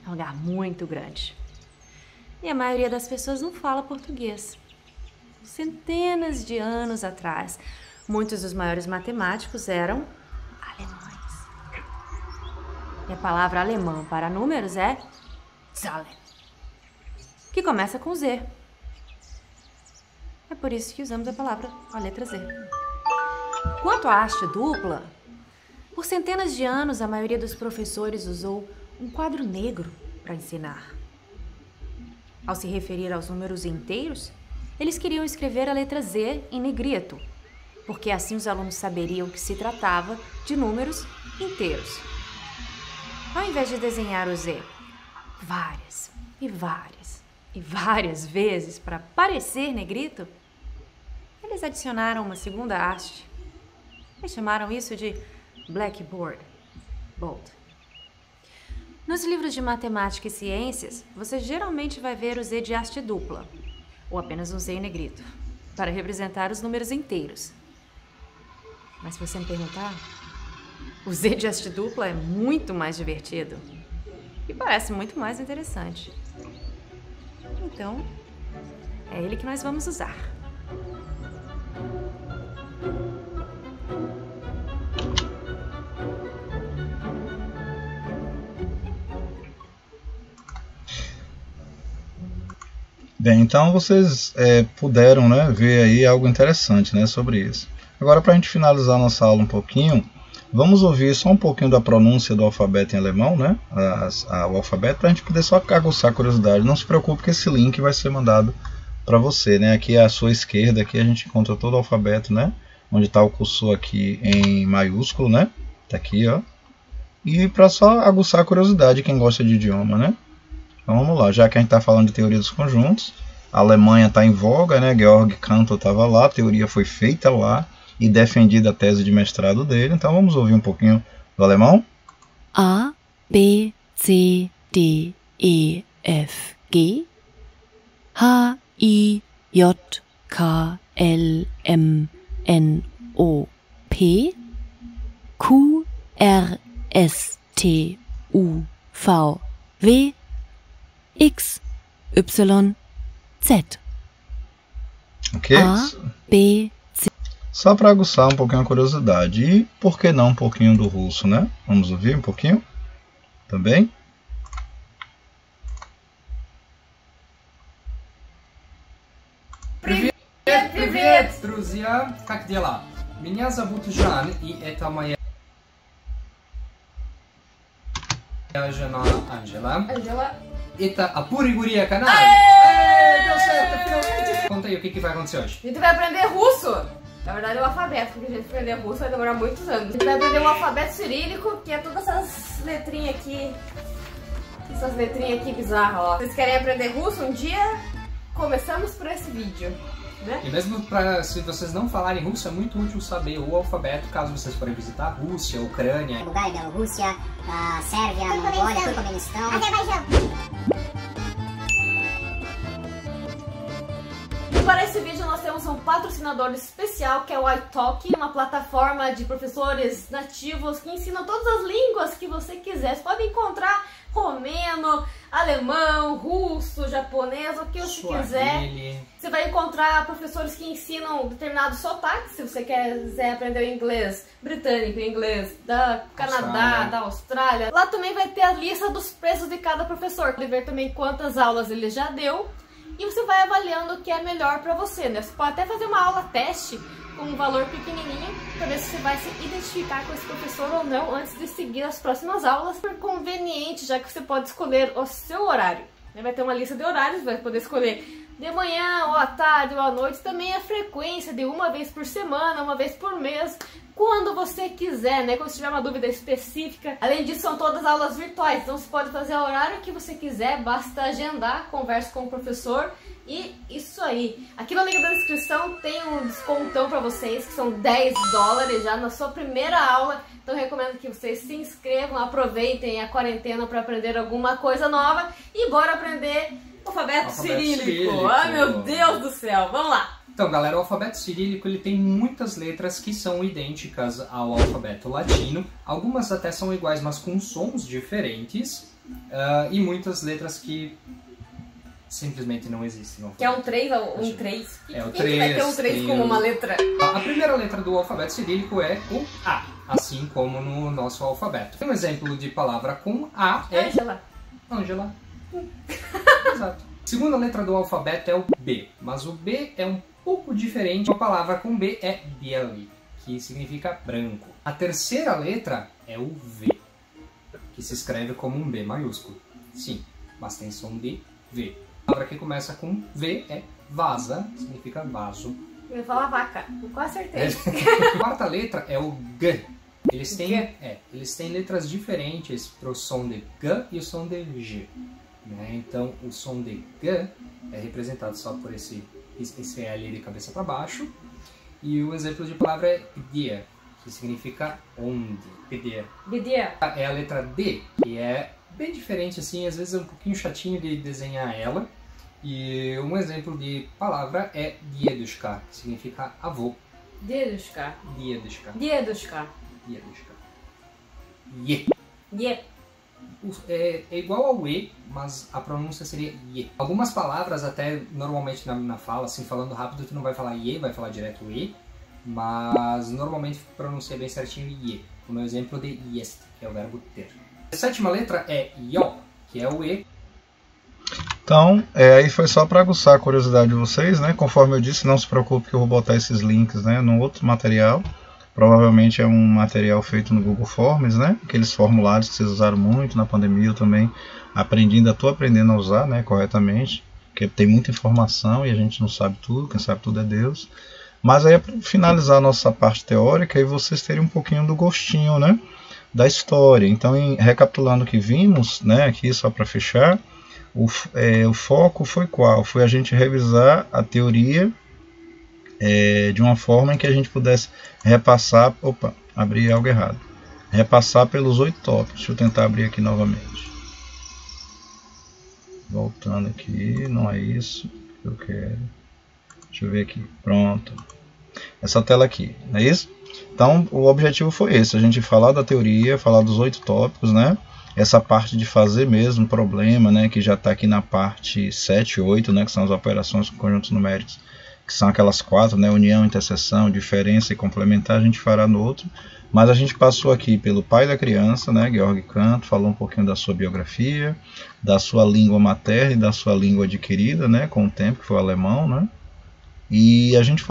é um lugar muito grande. E a maioria das pessoas não fala português. Centenas de anos atrás, muitos dos maiores matemáticos eram alemães. E a palavra alemã para números é Zahlen, que começa com Z. É por isso que usamos a letra Z. Quanto à haste dupla, por centenas de anos a maioria dos professores usou um quadro negro para ensinar. Ao se referir aos números inteiros, eles queriam escrever a letra Z em negrito, porque assim os alunos saberiam que se tratava de números inteiros. Ao invés de desenhar o Z várias e várias e várias vezes para parecer negrito, eles adicionaram uma segunda haste e chamaram isso de blackboard, bold. Nos livros de matemática e ciências, você geralmente vai ver o Z de haste dupla, ou apenas um Z em negrito, para representar os números inteiros. Mas se você me perguntar, o Z de haste dupla é muito mais divertido e parece muito mais interessante. Então, é ele que nós vamos usar. Bem, então vocês puderam, né, ver aí algo interessante, né, sobre isso. Agora, para a gente finalizar nossa aula um pouquinho, vamos ouvir só um pouquinho da pronúncia do alfabeto em alemão, né, o alfabeto, para a gente poder só aguçar a curiosidade. Não se preocupe que esse link vai ser mandado para você, né. Aqui à sua esquerda, aqui a gente encontra todo o alfabeto, né, onde está o cursor aqui em maiúsculo, né, tá aqui, ó. E para só aguçar a curiosidade, quem gosta de idioma, né. Então vamos lá, já que a gente está falando de teoria dos conjuntos, a Alemanha está em voga, né? Georg Cantor estava lá, a teoria foi feita lá e defendida a tese de mestrado dele. Então vamos ouvir um pouquinho do alemão. A, B, C, D, E, F, G H, I, J, K, L, M, N, O, P Q, R, S, T, U, V, W X, Y, Z. Ok? A, B, C. Só para aguçar um pouquinho a curiosidade. E por que não um pouquinho do russo, né? Vamos ouvir um pouquinho? Também? Привет, привет, друзья! Как дела? Меня зовут Жан, и это моя жена Анжела. Это Апуригурия канal. Deu certo, finalmente! Conta aí, o que vai acontecer hoje? A gente vai aprender russo. Na verdade é o alfabeto, porque a gente aprender russo vai demorar muitos anos. A gente vai aprender o alfabeto cirílico, que é todas essas letrinhas aqui. Essas letrinhas aqui bizarras, ó. Vocês querem aprender russo um dia? Começamos por esse vídeo, né? E mesmo se vocês não falarem russo, é muito útil saber o alfabeto caso vocês forem visitar a Rússia, a Ucrânia, Bulgária, Bielorrússia, Sérvia, Mongólia, Turcomenistão, Azerbaijão. E para esse vídeo nós temos um patrocinador especial, que é o iTalki, uma plataforma de professores nativos que ensinam todas as línguas que você quiser. Você pode encontrar romeno, alemão, russo, japonês, o que você quiser. Você vai encontrar professores que ensinam determinados sotaques, se você quiser aprender o inglês britânico, inglês da Canadá, da Austrália. Lá também vai ter a lista dos preços de cada professor. Pode ver também quantas aulas ele já deu. e você vai avaliando o que é melhor para você, né? Você pode até fazer uma aula teste com um valor pequenininho para ver se você vai se identificar com esse professor ou não antes de seguir as próximas aulas. Super conveniente, já que você pode escolher o seu horário. Vai ter uma lista de horários, vai poder escolher de manhã, ou à tarde, ou à noite. Também a frequência de uma vez por semana, uma vez por mês, quando você quiser, né? Quando você tiver uma dúvida específica. Além disso, são todas aulas virtuais, então você pode fazer o horário que você quiser, basta agendar, conversa com o professor e isso aí. Aqui no link da descrição tem um descontão para vocês, que são $10 já na sua primeira aula. Então eu recomendo que vocês se inscrevam, aproveitem a quarentena para aprender alguma coisa nova e bora aprender alfabeto cirílico. Ai meu Deus do céu, vamos lá! Então galera, o alfabeto cirílico ele tem muitas letras que são idênticas ao alfabeto latino. Algumas até são iguais, mas com sons diferentes. E muitas letras que simplesmente não existem. Que é um 3 ou um 3? É o 3. Quem vai ter um 3 como uma letra? A primeira letra do alfabeto cirílico é o A, assim como no nosso alfabeto. Um exemplo de palavra com A é... Ângela. Exato. Segunda letra do alfabeto é o B, mas o B é um pouco diferente. A palavra com B é bieli, que significa branco. A terceira letra é o V, que se escreve como um B maiúsculo. Sim, mas tem som de V. A palavra que começa com V é vaza, significa vaso. Eu ia falar vaca, com a certeza. A quarta letra é o G. Eles têm letras diferentes para o som de G e o som de G. Né? Então o som de G é representado só por esse L de cabeça para baixo. E o exemplo de palavra é dia, que significa onde. Dia. É a letra D, que é bem diferente assim, às vezes é um pouquinho chatinho de desenhar ela. E um exemplo de palavra é diedushka, que significa avô. Diedushka. Ye. É igual ao E, mas a pronúncia seria ye. Algumas palavras até normalmente na fala, assim, falando rápido, tu não vai falar ye, vai falar direto e, mas normalmente pronuncia bem certinho ye, como é o exemplo de jest, que é o verbo ter. A sétima letra é yo, que é o E. Então, aí foi só para aguçar a curiosidade de vocês, né? Conforme eu disse, não se preocupe que eu vou botar esses links, né, no outro material. Provavelmente é um material feito no Google Forms, né? Aqueles formulários que vocês usaram muito na pandemia, eu também aprendi, ainda estou aprendendo a usar, né, corretamente, porque tem muita informação e a gente não sabe tudo, quem sabe tudo é Deus. Mas aí é para finalizar a nossa parte teórica e vocês terem um pouquinho do gostinho, né, da história. Então, recapitulando o que vimos, né, aqui só para fechar, o foco foi qual? Foi a gente revisar a teoria de uma forma em que a gente pudesse repassar, abri algo errado, repassar pelos 8 tópicos. Deixa eu tentar abrir aqui novamente, voltando aqui, não é isso que eu quero, deixa eu ver aqui, pronto, essa tela aqui, não é isso? Então o objetivo foi esse, a gente falar da teoria, falar dos 8 tópicos, né? Essa parte de fazer mesmo problema, né, que já está aqui na parte 7 e 8, né, que são as operações com conjuntos numéricos, que são aquelas 4, né, união, interseção, diferença e complementar, a gente fará no outro. Mas a gente passou aqui pelo pai da criança, né, Georg Cantor, falou um pouquinho da sua biografia, da sua língua materna e da sua língua adquirida, né, com o tempo, que foi o alemão, né. E a gente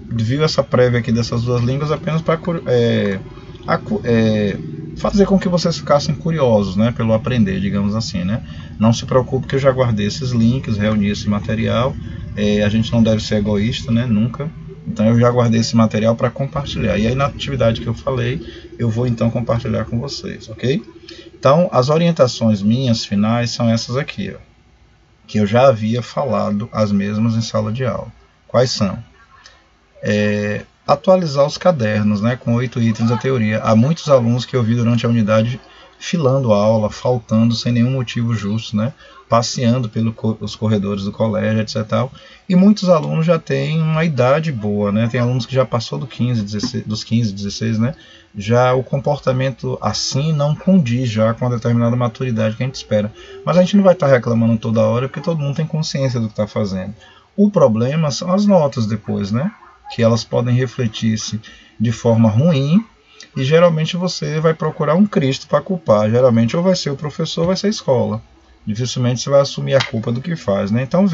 viu essa prévia aqui dessas duas línguas apenas para fazer com que vocês ficassem curiosos, né, pelo aprender, digamos assim, né. Não se preocupe que eu já guardei esses links, reuni esse material. A gente não deve ser egoísta, né, nunca. Então eu já guardei esse material para compartilhar. E aí na atividade que eu falei, eu vou então compartilhar com vocês, ok? Então as orientações minhas finais são essas aqui, ó, que eu já havia falado as mesmas em sala de aula. Quais são? Atualizar os cadernos, né, com 8 itens da teoria. Há muitos alunos que eu vi durante a unidade filando a aula, faltando sem nenhum motivo justo, né, passeando pelos corredores do colégio, etc. E muitos alunos já têm uma idade boa, né? Tem alunos que já passou dos 15, 16, né? Já o comportamento assim não condiz já com a determinada maturidade que a gente espera. Mas a gente não vai estar reclamando toda hora, porque todo mundo tem consciência do que está fazendo. O problema são as notas depois, né? Que elas podem refletir-se de forma ruim, e geralmente você vai procurar um Cristo para culpar. Geralmente ou vai ser o professor ou vai ser a escola. dificilmente você vai assumir a culpa do que faz, né? Então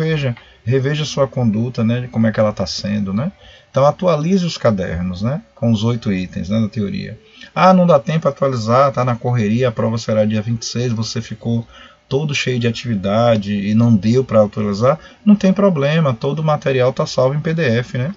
reveja sua conduta, né? Como é que ela está sendo, né? Então atualize os cadernos, né? Com os 8 itens, né, da teoria. Ah, não dá tempo para atualizar, está na correria, a prova será dia 26, você ficou todo cheio de atividade e não deu para atualizar, não tem problema, todo o material está salvo em PDF, né?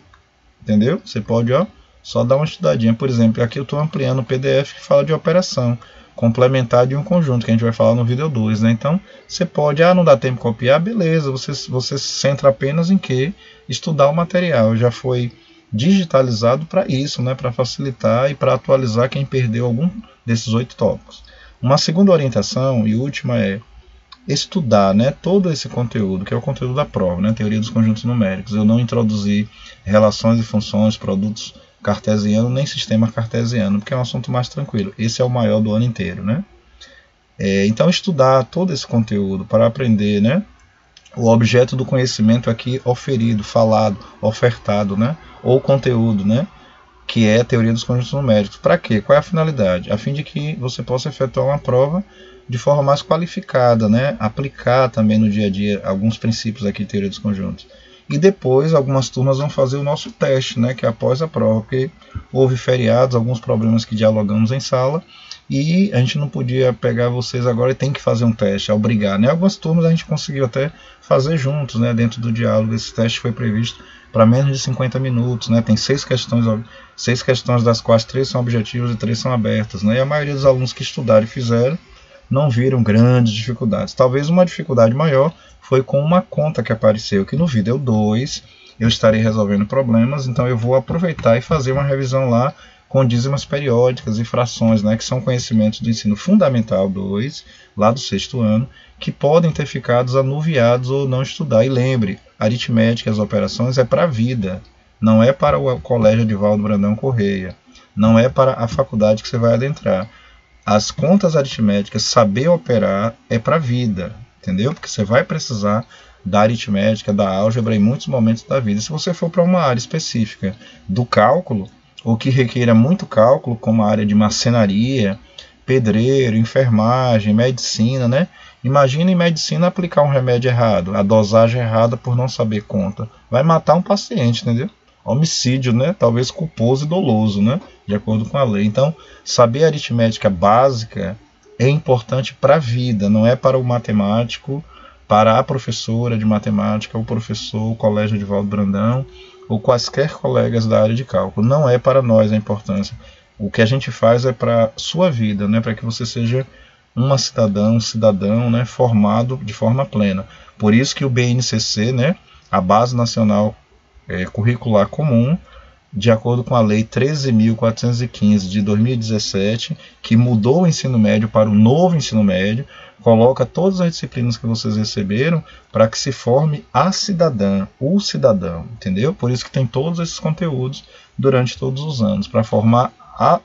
Entendeu? Você pode, ó, só dar uma estudadinha. Por exemplo, aqui eu estou ampliando o PDF que fala de operação complementar de um conjunto, que a gente vai falar no vídeo 2, né? Então, você pode, não dá tempo de copiar, beleza, você se centra apenas em que estudar o material, já foi digitalizado para isso, né? Para facilitar e para atualizar quem perdeu algum desses 8 tópicos. Uma segunda orientação e última é estudar, né, todo esse conteúdo, que é o conteúdo da prova, né? Teoria dos conjuntos numéricos. Eu não introduzi relações e funções, produtos cartesiano nem sistema cartesiano, porque é um assunto mais tranquilo. Esse é o maior do ano inteiro, né? Então estudar todo esse conteúdo para aprender, né, o objeto do conhecimento aqui oferido, falado, ofertado, né, ou conteúdo, né, que é a teoria dos conjuntos numéricos. Para quê? Qual é a finalidade? A fim de que você possa efetuar uma prova de forma mais qualificada, né, aplicar também no dia a dia alguns princípios aqui de teoria dos conjuntos. E depois algumas turmas vão fazer o nosso teste, né, que é após a prova, porque houve feriados, alguns problemas que dialogamos em sala, e a gente não podia pegar vocês agora e tem que fazer um teste, obrigar, né? Algumas turmas a gente conseguiu até fazer juntos, né, dentro do diálogo. Esse teste foi previsto para menos de 50 minutos, né? Tem 6 questões, das quais 3 são objetivas e 3 são abertas, né? E a maioria dos alunos que estudaram e fizeram não viram grandes dificuldades. Talvez uma dificuldade maior foi com uma conta que apareceu, que no vídeo 2 eu estarei resolvendo problemas, então eu vou aproveitar e fazer uma revisão lá com dízimas periódicas e frações, né, que são conhecimentos do ensino fundamental 2, lá do 6º ano, que podem ter ficado anuviados ou não estudar. E lembre, aritmética e as operações é para a vida, não é para o colégio Edivaldo Brandão Correia, não é para a faculdade que você vai adentrar. As contas aritméticas, saber operar, é para a vida, entendeu? Porque você vai precisar da aritmética, da álgebra em muitos momentos da vida. Se você for para uma área específica do cálculo, ou que requeira muito cálculo, como a área de marcenaria, pedreiro, enfermagem, medicina, né? Imagina em medicina aplicar um remédio errado, a dosagem errada por não saber conta. Vai matar um paciente, entendeu? Homicídio, né? Talvez culposo e doloso, né? De acordo com a lei. Então, saber aritmética básica é importante para a vida, não é para o matemático, para a professora de matemática, o professor, o colégio Edivaldo Brandão, ou quaisquer colegas da área de cálculo. Não é para nós a importância. O que a gente faz é para a sua vida, né? Para que você seja um cidadão, né? Formado de forma plena. Por isso que o BNCC, né? A Base Nacional Curricular Comum, de acordo com a Lei 13.415 de 2017, que mudou o ensino médio para o novo ensino médio, coloca todas as disciplinas que vocês receberam para que se forme a cidadã, o cidadão, entendeu? Por isso que tem todos esses conteúdos durante todos os anos, para formar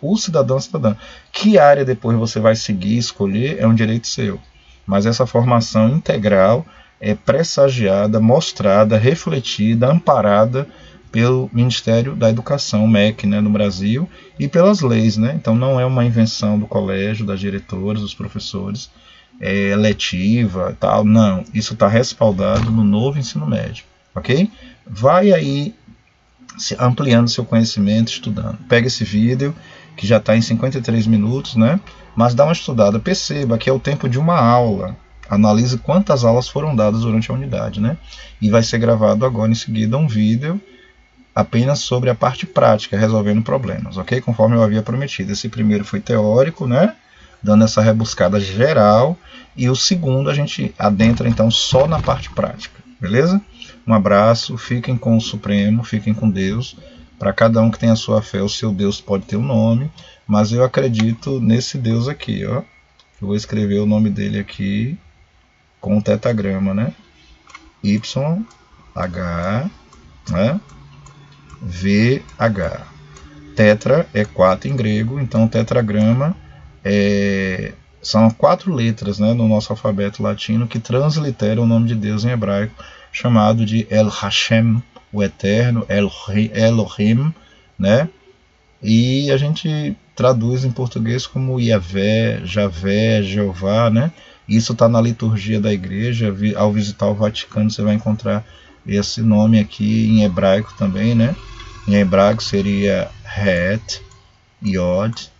o cidadão, a cidadã. Que área depois você vai seguir, escolher, é um direito seu. Mas essa formação integral é pressagiada, mostrada, refletida, amparada pelo Ministério da Educação, MEC, né, no Brasil, e pelas leis, né? Então não é uma invenção do colégio, das diretoras, dos professores, letiva, tal, não. Isso está respaldado no novo ensino médio, ok? Vai aí ampliando seu conhecimento, estudando. Pega esse vídeo, que já está em 53 minutos, né? Mas dá uma estudada, perceba que é o tempo de uma aula. Analise quantas aulas foram dadas durante a unidade, né? E vai ser gravado agora em seguida um vídeo apenas sobre a parte prática, resolvendo problemas, ok? Conforme eu havia prometido. Esse primeiro foi teórico, né? Dando essa rebuscada geral, e o segundo a gente adentra então só na parte prática, beleza? Um abraço, fiquem com o Supremo, fiquem com Deus. Para cada um que tem a sua fé, o seu Deus pode ter um nome, mas eu acredito nesse Deus aqui, ó. Eu vou escrever o nome dele aqui com o tetagrama, né? YH, né? VH. Tetra é 4 em grego, então tetragrama são 4 letras, né, no nosso alfabeto latino, que transliteram o nome de Deus em hebraico, chamado de El Hashem, o Eterno, Elohim, né? E a gente traduz em português como Yahvé, Javé, Jeová, né? Isso está na liturgia da igreja. Ao visitar o Vaticano você vai encontrar esse nome aqui em hebraico também, né? Em hebraico seria Het, Yod,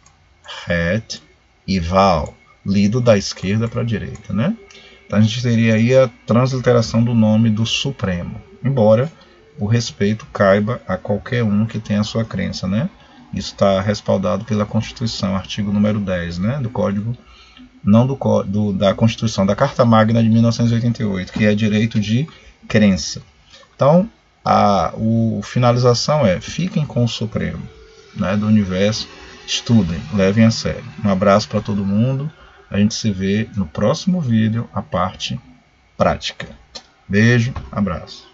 Het e Val, lido da esquerda para a direita, né? Então a gente teria aí a transliteração do nome do Supremo, embora o respeito caiba a qualquer um que tenha a sua crença, né? Isso está respaldado pela Constituição, artigo número 10, né? Do Código, não da Constituição, da Carta Magna de 1988, que é direito de crença. Então, a finalização é: fiquem com o Supremo, né, do universo, estudem, levem a sério. Um abraço para todo mundo. A gente se vê no próximo vídeo, a parte prática. Beijo, abraço.